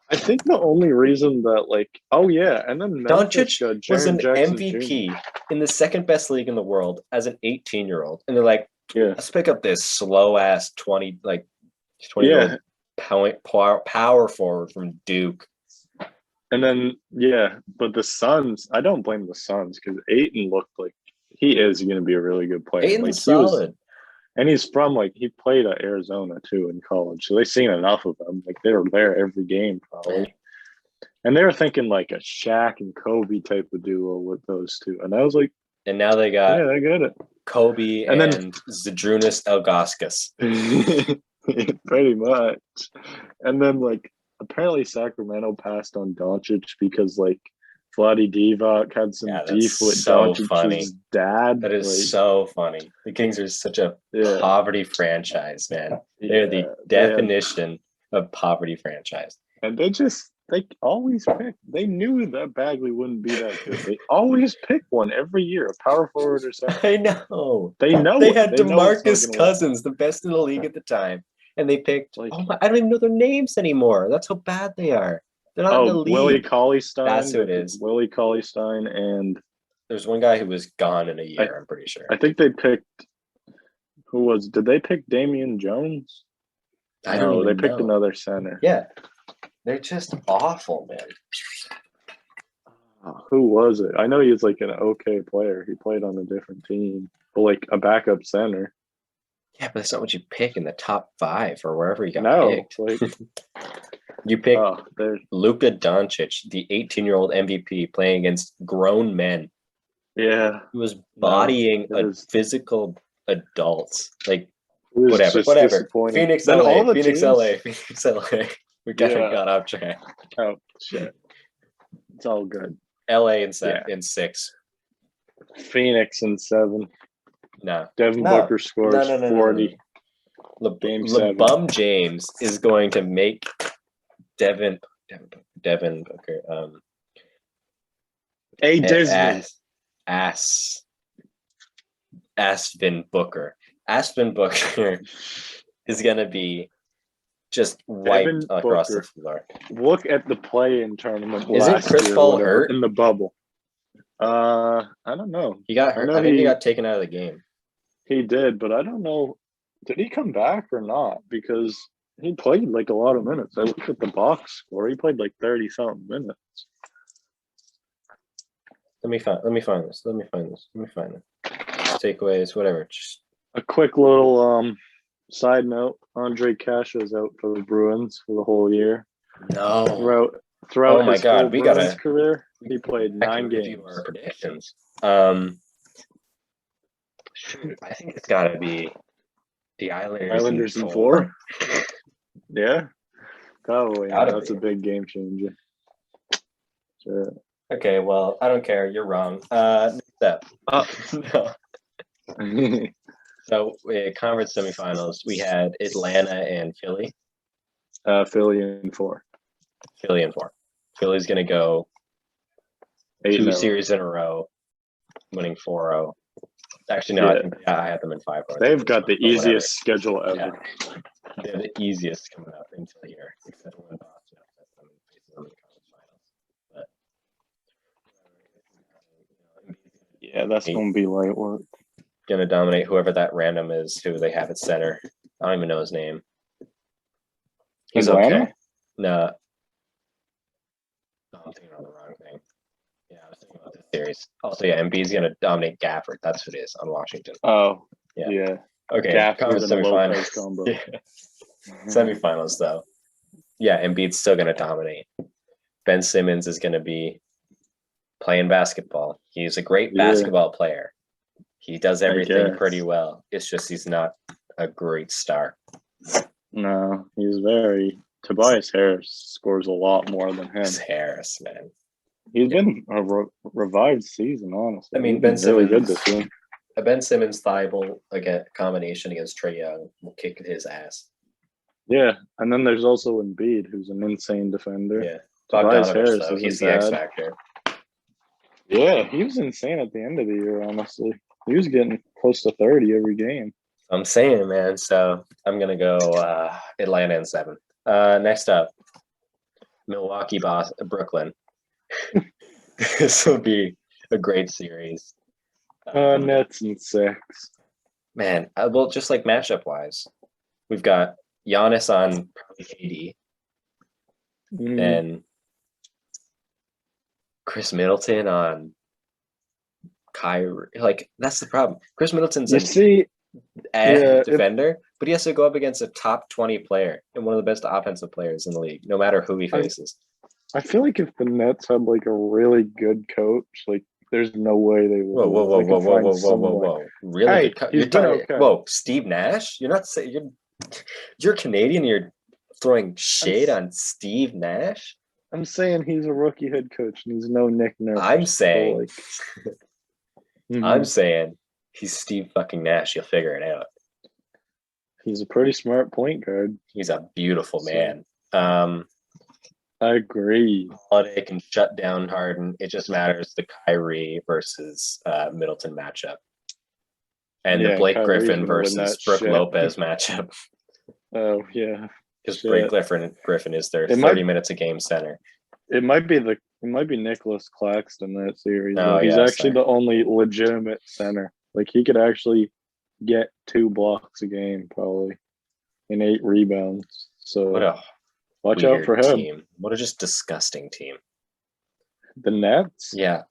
I think the only reason that, and then Doncic was an MVP in the 2nd best league in the world as an 18-year-old, and they're like, let's pick up this slow ass 20-year-old power forward from Duke. And then but the Suns, I don't blame the Suns because Ayton looked like he is going to be a really good player. Ayton's solid. And he's from he played at Arizona too in college. So they've seen enough of him. They were there every game probably. And they were thinking like a Shaq and Kobe type of duo with those two. And I was like, and now they got they get it. Kobe and Zydrunas Ilgauskas. Pretty much. And then apparently Sacramento passed on Doncic because Vlade Divac had some beef with Doncic's dad. That is so funny. The Kings are such a poverty franchise, man. They're the definition of poverty franchise. And they just they always pick. They knew that Bagley wouldn't be that good. They always pick one every year, a power forward or something. I know. They know They it. had They know it's not DeMarcus gonna work. Cousins, the best in the league at the time, and they picked. Like- I don't even know their names anymore. That's how bad they are. They're not in the league. Willie Cauley-Stein. That's who it is. Willie Cauley-Stein, and There's one guy who was gone in a year. I'm pretty sure. I think they picked. Who was? Did they pick Damian Jones? I don't even they picked know. another center. Yeah, they're just awful, man. Who was it? I know he's like an okay player. He played on a different team, but like a backup center. Yeah, but that's not what you pick in the top 5 or wherever you got picked. Like you pick there's Luka Doncic, the 18-year-old MVP, playing against grown men. Yeah, He was bodying physical adults. Like whatever. Phoenix, Then LA, all the Phoenix, teams- LA, Phoenix, LA. We kind of Yeah. got off track. Oh shit! It's all good. LA in 6. Phoenix in 7. No. Devin No. Booker scores 40. Game 7. LeBum James is going to make Devin Booker. Hey Disney. Aspen Booker. Aspen Booker is going to be just wiped Devin across Booker. the floor. Look at the play-in tournament Isn't last Chris year, Paul whatever, hurt? in the bubble? I don't know. He got hurt. I think he got taken out of the game. He did, but I don't know. Did he come back or not? Because he played like a lot of minutes. I looked at the box score. He played like 30-something minutes. Let me find this. Takeaways, whatever. Just A quick little side note: Andre Kasha's out for the Bruins for the whole year. no. Throughout Oh my his God, whole we Bruins gotta- career, he played 9 review games. our predictions. Shoot, I think it's got to be the Islanders in 4. Yeah, probably. That's a big game changer. Sure. Okay, well, I don't care. You're wrong. Next up. No. So, conference semifinals, we had Atlanta and Philly. Philly in 4. Philly in 4. Philly's going to go 2 series in a row, winning 4-0. Actually, no, I had them in 5-0. They've got the easiest schedule ever. Yeah. They have the easiest coming up until here, except when Boston upsets them and faces them in the conference finals. But Yeah, that's going to be light work. Going to dominate whoever that random is, who they have at center. I don't even know his name. He's Atlanta? okay. No. I'm thinking of the wrong thing. Yeah, I was thinking about this series. Also, yeah, Embiid's going to dominate Gafford. That's who it is on Washington. Oh, Yeah. yeah. Okay, Gafford conference and Lopez semifinals. combo. Yeah. Semifinals, though. Yeah, Embiid's still going to dominate. Ben Simmons is going to be playing basketball. He's a great basketball player. He does everything pretty well. It's just he's not a great star. No, he's very. Tobias Harris scores a lot more than him. It's Harris, man. He's been a revived season, honestly. I mean, He's Ben been Simmons really good this year. A Ben Simmons Thibault combination against Trae Young will kick his ass. Yeah, and then there's also Embiid, who's an insane defender. Yeah, Tobias Bogdanovich, Harris though, isn't he's the X bad. factor. Yeah, he was insane at the end of the year, honestly. He was getting close to 30 every game. I'm saying, man. So I'm gonna go Atlanta in 7. Next up, Milwaukee, Brooklyn. This will be a great series. Nets in 6. Man, well, just like matchup wise, we've got Giannis on probably KD, and Chris Middleton on Kyrie. Like, that's the problem. Chris Middleton's a defender, but he has to go up against a top 20 player and one of the best offensive players in the league, no matter who he faces. I feel like if the Nets had like a really good coach, like there's no way they would. Whoa! Really good coach. You're talking. okay. Whoa, Steve Nash. You're not saying you're Canadian. You're throwing shade on Steve Nash. I'm saying he's a rookie head coach and he's no Nick Nurse. I'm saying. So, I'm saying he's Steve fucking Nash. You'll figure it out. He's a pretty smart point guard. He's a beautiful man. I agree. Holiday can shut down Harden. It just matters the Kyrie versus Middleton matchup. And the Blake Kyrie's Griffin gonna win versus that Brooke shit. Lopez matchup. Oh yeah. Because Shit. Blake Griffin is their It 30 might- minutes a game center. It might be Nicholas Claxton that series. Oh, He's yeah, actually sorry. the only legitimate center. Like he could actually get 2 blocks a game probably and 8 rebounds. So What a watch out for him. team. What a just disgusting team. The Nets? Yeah.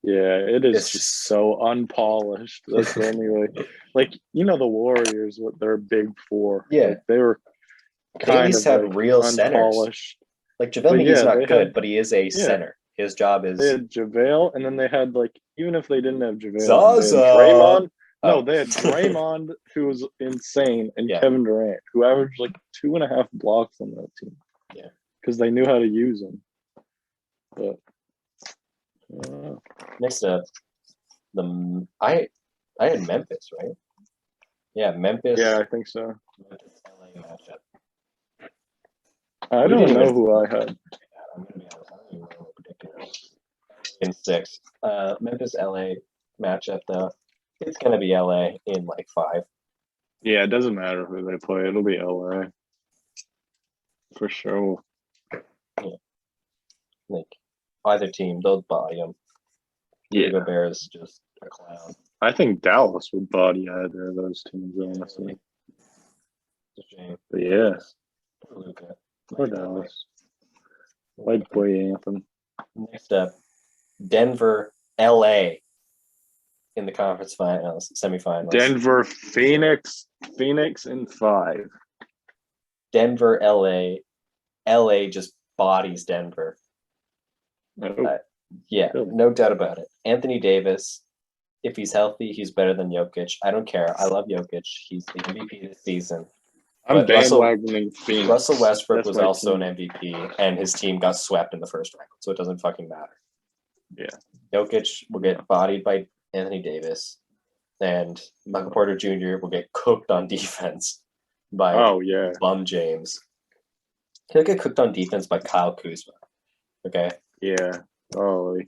Yeah, it is It's just so unpolished. That's the only way. Like, the Warriors, what their big 4. Yeah. Like, they were They at kind least of have like real centers. unpolished. Like JaVale But McGee's yeah, not they good, had- but he is a center. His job is They had JaVale, and then they had like, even if they didn't have JaVale, Zaza. they had Draymond. Oh. No, they had Draymond, who was insane, and Yeah. Kevin Durant, who averaged like 2.5 blocks on that team. Yeah. Because they knew how to use them. But Next up, I had Memphis, right? Yeah, Memphis. yeah, I think so. Memphis LA matchup. I don't know who I had. I'm gonna be honest, I don't even know what I predicted. In 6. Memphis LA matchup though. It's gonna be LA in like 5. Yeah, it doesn't matter who they play. It'll be LA. For sure. Like either team, they'll body them. Yeah. Gobert is just a clown. I think Dallas would body either of those teams, honestly. It's a shame. But yeah, Poor Luka. or Dallas. White boy anthem. Next up, Denver, LA in the conference finals, semifinals. Denver, Phoenix in 5. Denver, LA. LA just bodies Denver. Oh, Yeah, no doubt about it. Anthony Davis, if he's healthy, he's better than Jokic. I don't care. I love Jokic. He's the MVP this season. I'm but Russell- bandwagoning Phoenix. Russell Westbrook That's was my also team. an MVP, and his team got swept in the first round, so it doesn't fucking matter. Yeah. Jokic will get bodied by Anthony Davis, and Michael Porter Jr. will get cooked on defense by bum James. He'll get cooked on defense by Kyle Kuzma. Okay. Yeah. Oh.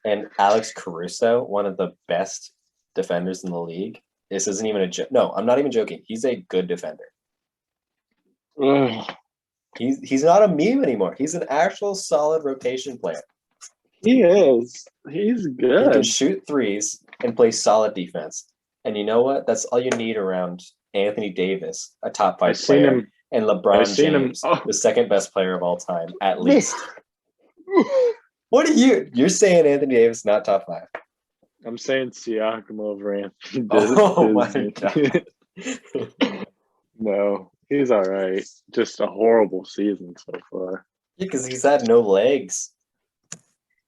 And Alex Caruso, one of the best defenders in the league. This isn't even a joke. No, I'm not even joking. He's a good defender. Ugh. He's not a meme anymore. He's an actual solid rotation player. He is. He's He good. can shoot threes and play solid defense. And you know what? That's all you need around Anthony Davis, a top 5 player, and LeBron James, the second best player of all time, at least. What are you? You're saying Anthony Davis not top 5? I'm saying Siakam over Anthony. Oh my god! No, he's all right. Just a horrible season so far. Yeah, because he's had no legs.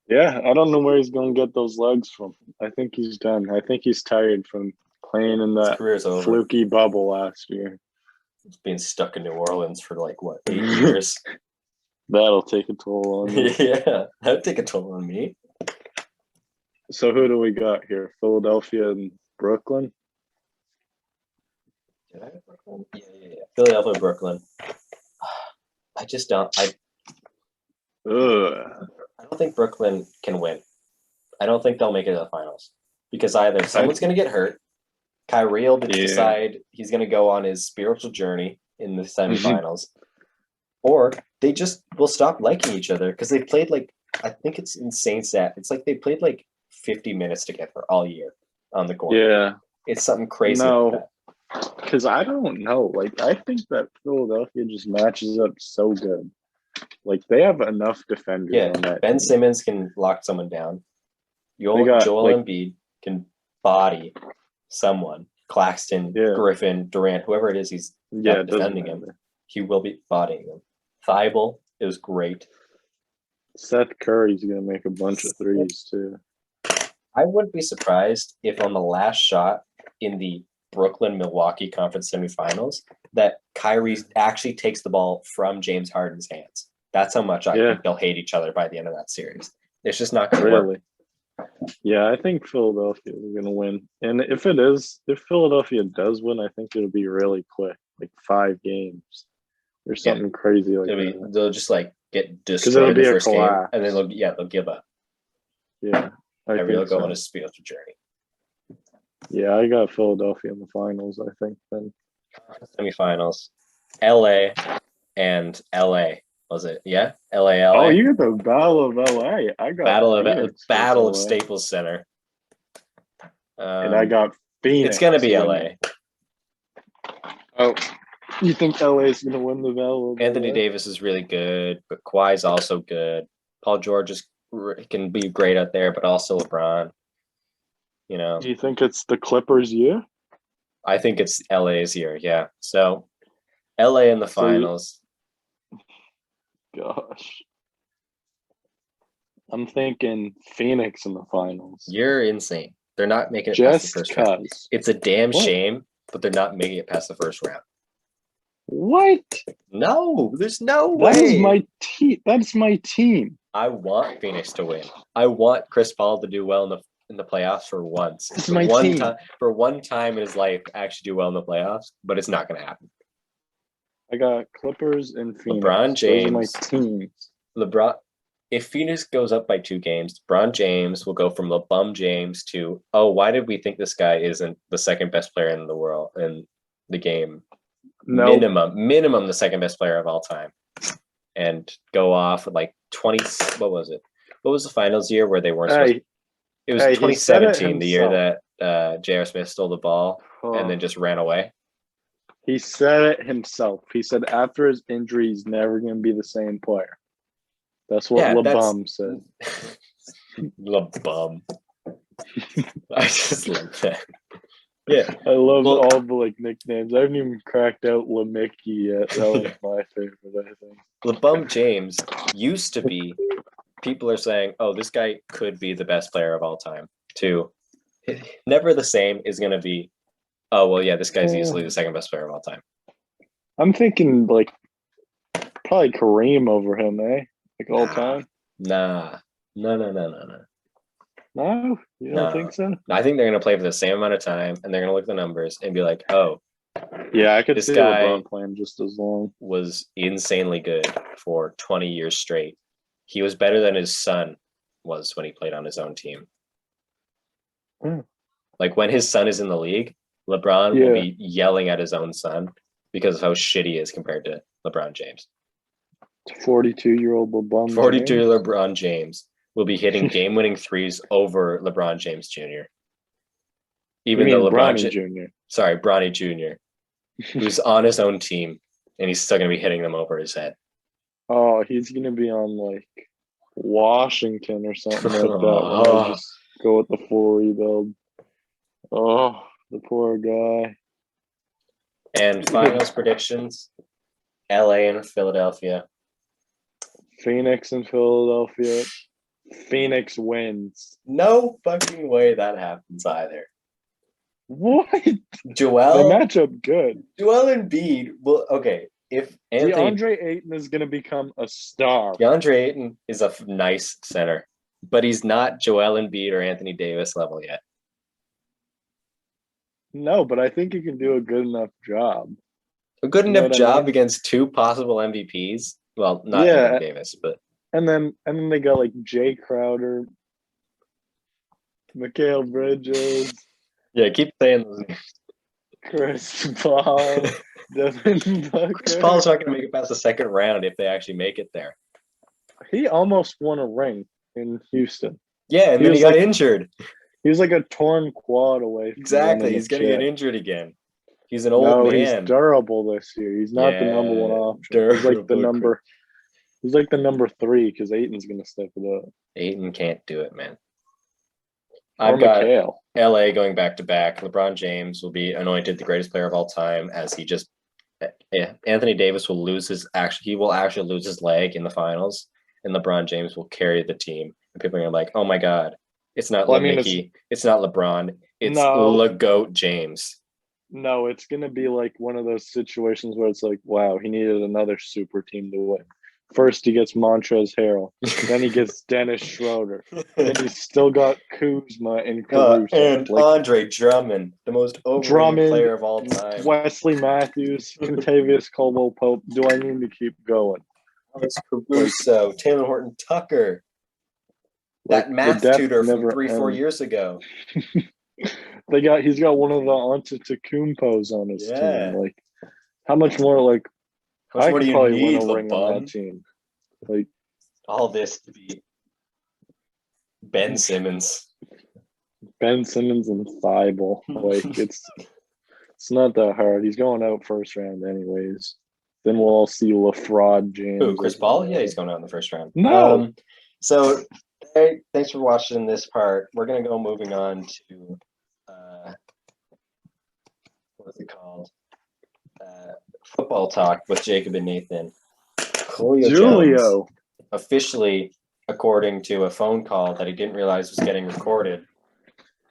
Yeah, I don't know where he's going to get those legs from. I think he's done. I think he's tired from playing in that fluky bubble last year. He's been stuck in New Orleans for like, what, 8 years? That'll take a toll on you. Yeah, that'd take a toll on me. So who do we got here? Philadelphia and Brooklyn? Did I have Brooklyn? Yeah. Philadelphia, Brooklyn. I just don't. I don't think Brooklyn can win. I don't think they'll make it to the finals because either someone's going to get hurt, Kyrie will decide he's going to go on his spiritual journey in the semifinals, or they just will stop liking each other because they played like, I think it's insane stat. It's like they played like 50 minutes together all year on the court. Yeah. It's something crazy. No, because I don't know. Like, I think that Philadelphia just matches up so good. Like, they have enough defenders on that Ben team. Simmons can lock someone down. Joel Embiid can body someone. Claxton, Griffin, Durant, whoever it is, he's defending him. He will be bodying them. Thibault is great. Seth Curry's going to make a bunch of threes, too. I wouldn't be surprised if on the last shot in the Brooklyn-Milwaukee conference semifinals that Kyrie actually takes the ball from James Harden's hands. That's how much I think they'll hate each other by the end of that series. It's just not going to work. Yeah, I think Philadelphia is going to win. And if Philadelphia does win, I think it'll be really quick, like 5 games or something crazy like that. They'll just like get destroyed the first game, collapse. and then they'll give up. Yeah, They'll go on a spiritual journey. Yeah, I got Philadelphia in the finals, I think, then. Semifinals. LA and LA. Was it? Yeah? LA. Oh, you got the Battle of LA. I got Battle of Staples Center. And I got Phoenix. It's gonna be LA. Oh, you think LA is gonna win the Battle of Anthony LA? Davis is really good, but Kawhi's also good. Paul George can be great out there, but also LeBron. You know. Do you think it's the Clippers' year? I think it's LA's year, yeah. So LA in the finals. Gosh. I'm thinking Phoenix in the finals. You're insane. They're not making it past the first round. It's a damn shame, but they're not making it past the first round. What? No, there's no way. That is my team. That's my team. I want Phoenix to win. I want Chris Paul to do well in the playoffs for once. This is my team. For one time in his life, actually do well in the playoffs, but it's not going to happen. I got Clippers and Phoenix. LeBron James. Those are my teams. If Phoenix goes up by 2 games, LeBron James will go from LeBum James to, oh, why did we think this guy isn't the second best player in the world in the game? No. Minimum the second best player of all time. And go off with like 20. What was it? What was the finals year where they weren't supposed to? It was 2017, the year that J.R. Smith stole the ball and then just ran away. He said it himself. He said after his injury, he's never going to be the same player. That's what LeBum said. LeBum. I just love that. Yeah. I love all the nicknames. I haven't even cracked out LeMickey yet. That was my favorite, I think. LeBum James used to be, people are saying, oh, this guy could be the best player of all time. To never the same is going to be, oh, well, yeah, this guy's easily the second best player of all time. I'm thinking probably Kareem over him, eh? All time? No. No? You don't think so? I think they're going to play for the same amount of time, and they're going to look at the numbers and be like, oh. Yeah, I could this see guy LeBron playing just as long. Was insanely good for 20 years straight. He was better than his son was when he played on his own team. Like when his son is in the league, LeBron will be yelling at his own son because of how shit he is compared to LeBron James. 42-year-old LeBron 42-year-old LeBron James will be hitting game-winning threes over LeBron James Jr. Even though LeBron Jr. Sorry, Bronny Jr. who's on his own team, and he's still going to be hitting them over his head. Oh, he's going to be on Washington or something like that. Just go with the full rebuild. Oh, the poor guy. And finals predictions: LA and Philadelphia. Phoenix and Philadelphia. Phoenix wins. No fucking way that happens either. What? Joel. The matchup good. Joel Embiid. Well, okay. If DeAndre Ayton is going to become a star. DeAndre Ayton is a nice center, but he's not Joel Embiid or Anthony Davis level yet. No, but I think he can do a good enough job. A good enough job against 2 possible MVPs. Well, not Anthony Davis, but and then they got Jay Crowder, Mikal Bridges. Yeah, keep saying those names. Chris Paul, Devin Booker. Chris Paul's not going to make it past the second round if they actually make it there. He almost won a ring in Houston. Yeah, and then he got injured. He was a torn quad away. Exactly, he's going to get injured again. He's an old man. He's durable this year. He's not the number 1 option. He's the number 3 because Ayton's going to step it up. Ayton can't do it, man. I've got LA going back-to-back. LeBron James will be anointed the greatest player of all time as he just Anthony Davis will he will actually lose his leg in the finals, and LeBron James will carry the team. And people are like, oh my God, it's not Mickey, it's not LeBron, it's LeGoat James. No, it's going to be one of those situations where it's wow, he needed another super team to win. First, he gets Montrezl Harrell. Then he gets Dennis Schroeder. Then he's still got Kuzma and Caruso. And Andre Drummond, the most overrated player of all time. Wesley Matthews, Contavious Caldwell-Pope. Do I need to keep going? Alex Caruso, Taylor Horton Tucker. That math tutor from 3-4 years ago. He's got one of the Antetokounmpos on his team. Like, how much more? Like, how much more do you probably need, win a ring on that team. Like, all this to be Ben Simmons and Thibault. Like, it's not that hard. He's going out first round anyways. Then we'll all see LaFraud James. Who, Chris Paul? Yeah, he's going out in the first round. No. So, hey, thanks for watching this part. We're going to go moving on to, what is it called? Football Talk with Jacob and Nathan. Julio Jones, officially, according to a phone call that he didn't realize was getting recorded.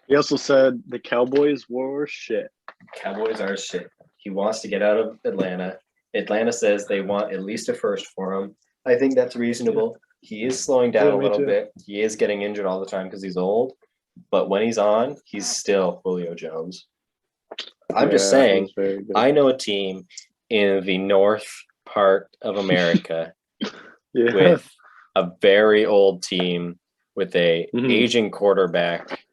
He also said the Cowboys were shit. Cowboys are shit. He wants to get out of Atlanta. Atlanta says they want at least a first for him. I think that's reasonable. He is slowing down a little bit. He is getting injured all the time because he's old. But when he's on, he's still Julio Jones. I'm just saying, I know a team in the north part of America with a very old team with a aging quarterback,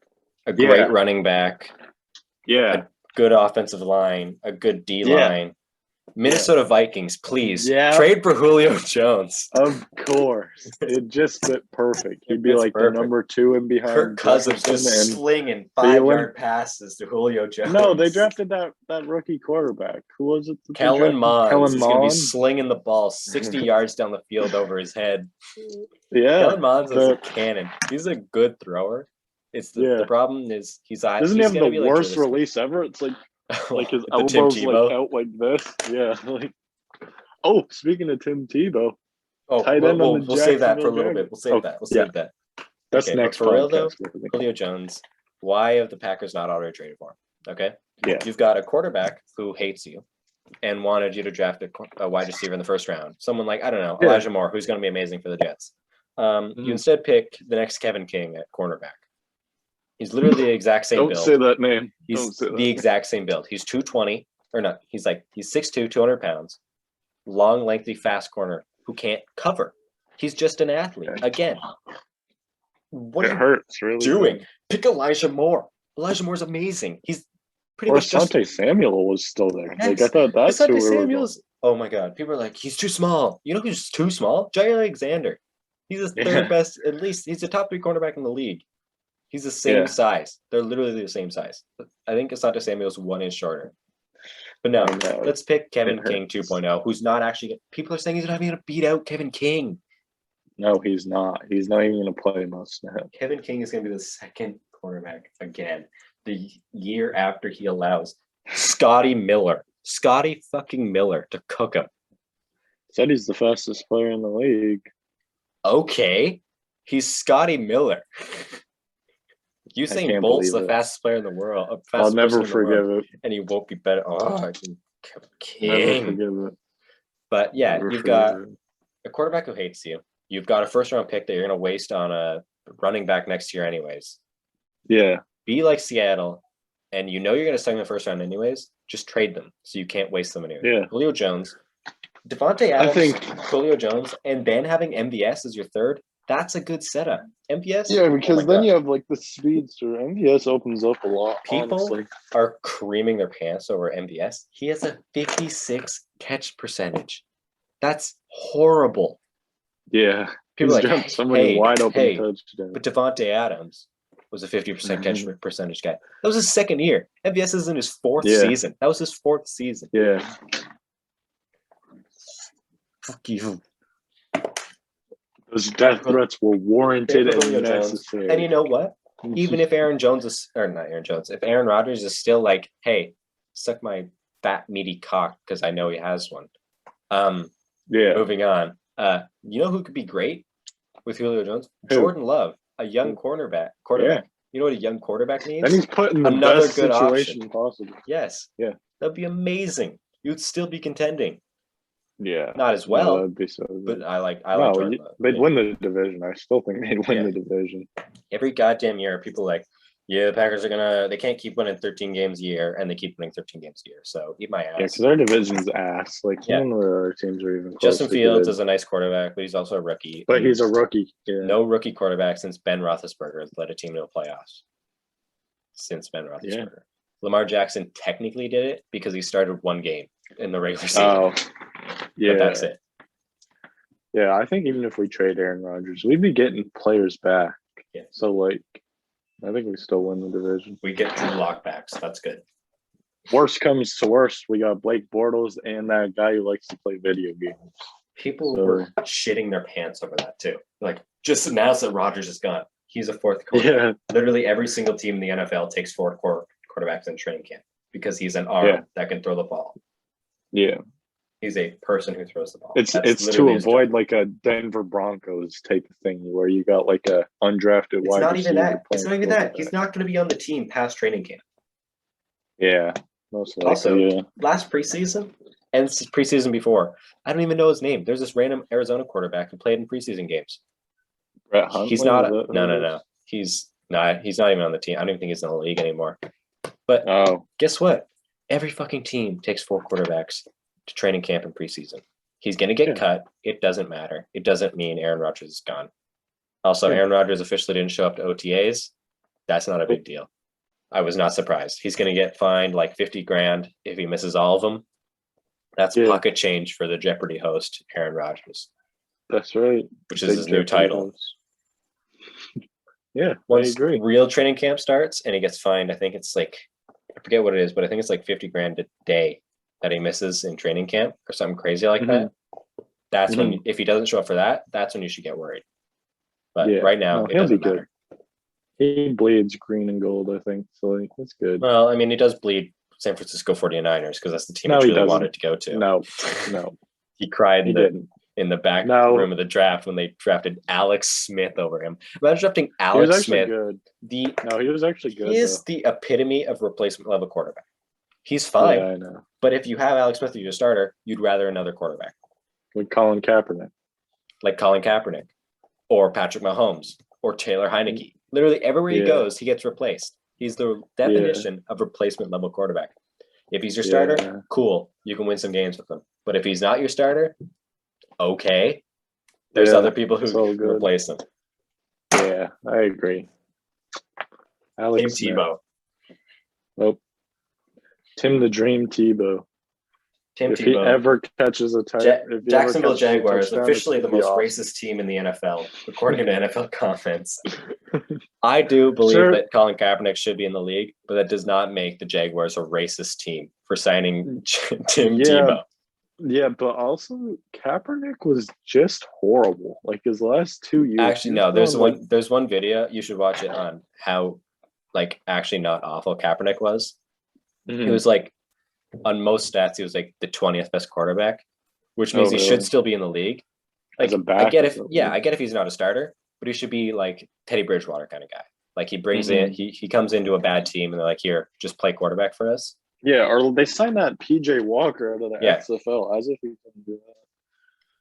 a great running back, a good offensive line, a good D-line. Minnesota Vikings, please trade for Julio Jones. Of course. It just fit perfect. He'd be like the number 2 and behind Kirk Cousins just slinging 5-yard passes to Julio Jones. No, they drafted that rookie quarterback. Who was it? Kellen Mond is going to be slinging the ball 60 yards down the field over his head. Yeah. Kellen Mond is a cannon. He's a good thrower. It's the problem is doesn't he have the worst release ever? It's like his elbows like out like this. Yeah. Like, speaking of Tim Tebow. Tight end we'll save that for a little bit. We'll save that. That's next for real though. Julio Jones. Why have the Packers not already traded for him? Okay. Yeah. You've got a quarterback who hates you and wanted you to draft a wide receiver in the first round. Someone like, I don't know, Elijah Moore, who's going to be amazing for the Jets. You instead pick the next Kevin King at cornerback. He's literally the exact same build. Don't say that name. He's the exact same build. He's 220, or not. He's 6'2", 200 pounds. Long, lengthy, fast corner who can't cover. He's just an athlete. Again, what are you doing? Pick Elijah Moore. Elijah Moore's amazing. He's pretty much just... Asante Samuel was still there. Yes. Like, I thought that's Asante Samuel's... Oh, my God. People are like, he's too small. You know who's too small? Jair Alexander. He's the third best, at least. He's the top 3 cornerback in the league. He's the same size. They're literally the same size. I think Asante Samuel's 1 inch shorter. But no, let's pick Kevin King 2.0, who's not actually... People are saying he's not even going to beat out Kevin King. No, he's not. He's not even going to play much now. Kevin King is going to be the second cornerback again. The year after he allows Scotty fucking Miller to cook him. Said he's the fastest player in the league. Okay. He's Scotty Miller. You saying Bolt's the fastest player in the world? I'll never forgive it. And he won't be better. Never forgive it. But yeah, you've got a quarterback who hates you. You've got a first-round pick that you're going to waste on a running back next year anyways. Yeah. Be like Seattle, and you know you're going to start in the first round anyways. Just trade them so you can't waste them anyway. Yeah. Julio Jones, Devontae Adams, Julio Jones, and then having MVS as your third. That's a good setup. MVS? Yeah, because then you have like the speedster. MVS opens up a lot. People are creaming their pants over MVS. He has a 56 catch percentage. That's horrible. Yeah. People are like, so many wide open touchdowns. But Devontae Adams was a 50% catch percentage guy. That was his second year. MVS is in his fourth season. That was his fourth season. Yeah. Fuck you. Those death threats were warranted and necessary. And you know what? Even if Aaron Rodgers is still like, hey, suck my fat meaty cock because I know he has one. Moving on. You know who could be great with Julio Jones? Jordan Love, a young quarterback. Yeah. You know what a young quarterback needs? And he's put in the best situation possible. Yes. Yeah. That'd be amazing. You'd still be contending. Yeah. Not as well. That'd be so good. But I like Jordan Love. They'd win the division. I still think they'd win the division. Every goddamn year, people are like, Yeah, the Packers they can't keep winning 13 games a year, and they keep winning 13 games a year. So eat my ass. Yeah, because our division's ass. Like, none of our teams are even close. Justin Fields is a nice quarterback, but he's also a rookie. But he's a rookie. Yeah. No rookie quarterback since Ben Roethlisberger has led a team to the playoffs. Since Ben Roethlisberger. Yeah. Lamar Jackson technically did it because he started one game in the regular season. Oh, yeah. But that's it. Yeah, I think even if we trade Aaron Rodgers, we'd be getting players back. Yeah. So, like, I think we still win the division. We get 2 lockbacks. That's good. Worst comes to worst, we got Blake Bortles and that guy who likes to play video games. People were shitting their pants over that too. Like, just announce that Rodgers is gone. He's a 4th quarterback. Yeah. Literally every single team in the NFL takes 4 quarterbacks in training camp because he's an arm that can throw the ball. Yeah. He's a person who throws the ball. It's to avoid like a Denver Broncos type of thing where you got like a undrafted wide receiver. It's not even that. It's not even that. He's not going to be on the team past training camp. Yeah. Most likely, also, last preseason and preseason before, I don't even know his name. There's this random Arizona quarterback who played in preseason games. Brett Hundley, he's not. No. He's not even on the team. I don't even think he's in the league anymore. But guess what? Every fucking team takes 4 quarterbacks to training camp and preseason. He's going to get cut. It doesn't matter. It doesn't mean Aaron Rodgers is gone. Also, Aaron Rodgers officially didn't show up to OTAs. That's not a big deal. I was not surprised. He's going to get fined like $50,000 if he misses all of them. That's pocket change for the Jeopardy host, Aaron Rodgers. That's right. Which is his new title. Yeah, once real training camp starts and he gets fined, I think it's like, I forget what it is, but I think it's like $50,000 a day that he misses in training camp or something crazy like that. That's when, if he doesn't show up for that, that's when you should get worried. But right now, it doesn't matter. He bleeds green and gold, I think. So like, that's good. Well, I mean, he does bleed San Francisco 49ers because that's the team he really wanted to go to. No. He cried in the back room of the draft when they drafted Alex Smith over him. Imagine drafting Alex Smith. Good. He was actually good. He is the epitome of replacement level quarterback. He's fine. Yeah, I know. But if you have Alex Smith as your starter, you'd rather another quarterback. Like Colin Kaepernick. Or Patrick Mahomes. Or Taylor Heineke. Literally everywhere he goes, he gets replaced. He's the definition of replacement level quarterback. If he's your starter, cool. You can win some games with him. But if he's not your starter, okay. There's other people who can replace him. Yeah, I agree. Tim Tebow. Nope. Tim the Dream Tebow. If he ever catches a touchdown. Jacksonville Jaguars, officially the most racist team in the NFL, according to NFL comments. I do believe that Colin Kaepernick should be in the league, but that does not make the Jaguars a racist team for signing Tim Tebow. Yeah, but also Kaepernick was just horrible. Like his last 2 years. Actually, no. There's one video you should watch it on how, like, actually not awful Kaepernick was. He was like, on most stats, he was like the 20th best quarterback, which means he should still be in the league. Like, I get if he's not a starter, but he should be like Teddy Bridgewater kind of guy. Like he brings in, he comes into a bad team and they're like, here, just play quarterback for us. Yeah, or they signed that PJ Walker out of the XFL as if he couldn't do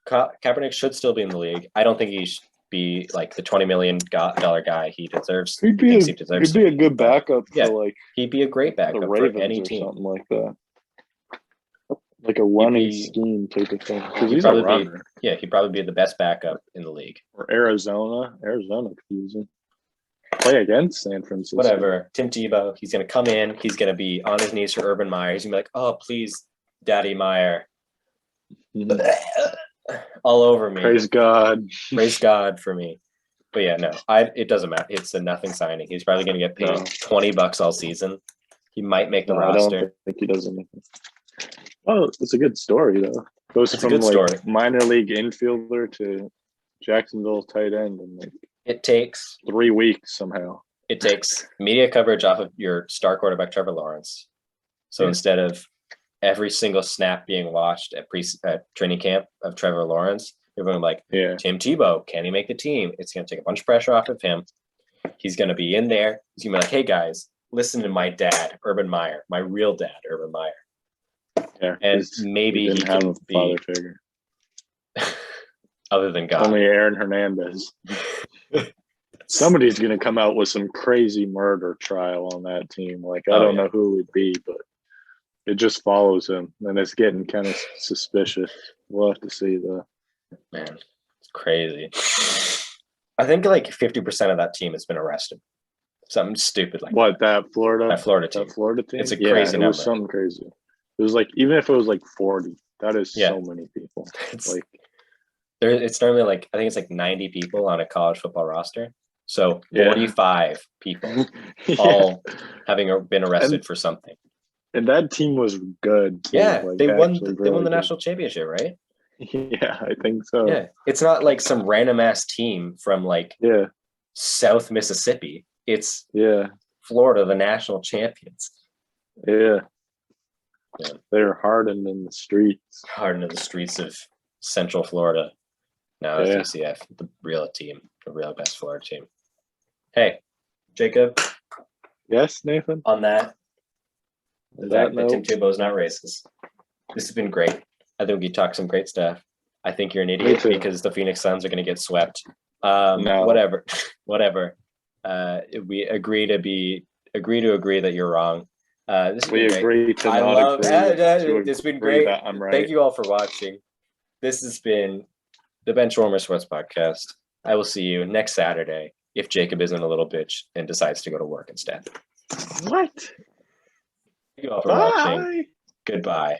that. Kaepernick should still be in the league. I don't think he should be like the $20 million guy he deserves. He'd be a good backup for like he'd be a great backup for any team. Something like that. Like a running scheme type of thing. He'd probably be the best backup in the league. Or Arizona could use him. Play against San Francisco. Whatever. Tim Tebow, he's going to come in. He's going to be on his knees for Urban Meyer. He's going to be like, oh, please, Daddy Meyer. All over me. Praise God. Praise God for me. But yeah, no, it doesn't matter. It's a nothing signing. He's probably going to get paid $20 all season. He might make the roster. I don't think he doesn't make it. Oh, it's a good story though. Goes from like minor league infielder to Jacksonville tight end in like it takes 3 weeks somehow. It takes media coverage off of your star quarterback Trevor Lawrence. So instead of every single snap being watched at training camp of Trevor Lawrence, everyone like Tim Tebow, can he make the team? It's going to take a bunch of pressure off of him. He's going to be in there. He's going to be like, hey guys, listen to my dad, Urban Meyer, my real dad, Urban Meyer. Yeah, and maybe he can be father figure. other than God. Only Aaron Hernandez. Somebody's going to come out with some crazy murder trial on that team. Like, I don't know who it would be, but it just follows him, and it's getting kind of suspicious. We'll have to see, though. Man, it's crazy. I think like 50% of that team has been arrested. Something stupid like what, that Florida team? It's a crazy number. It was something crazy. It was like, even if it was like 40, that is so many people. It's like it's normally like, I think it's like 90 people on a college football roster. So 45 people all having been arrested for something. And that team was good too. Yeah, like, they won the national championship, right? Yeah, I think so. Yeah, it's not like some random ass team from like South Mississippi. It's Florida, the national champions. Yeah. They're hardened in the streets. Hardened in the streets of Central Florida. Now it's UCF, the real team, the real best Florida team. Hey, Jacob. Yes, Nathan? On that, the fact that Tim Tebow's not racist. This has been great. I think we talked some great stuff. I think you're an idiot because the Phoenix Suns are going to get swept. Whatever. We agree to agree that you're wrong. We agree to not agree. It's been great. I'm right. Thank you all for watching. This has been the Benchwarmers Sports Podcast. I will see you next Saturday if Jacob isn't a little bitch and decides to go to work instead. What? Thank you all for watching. Goodbye.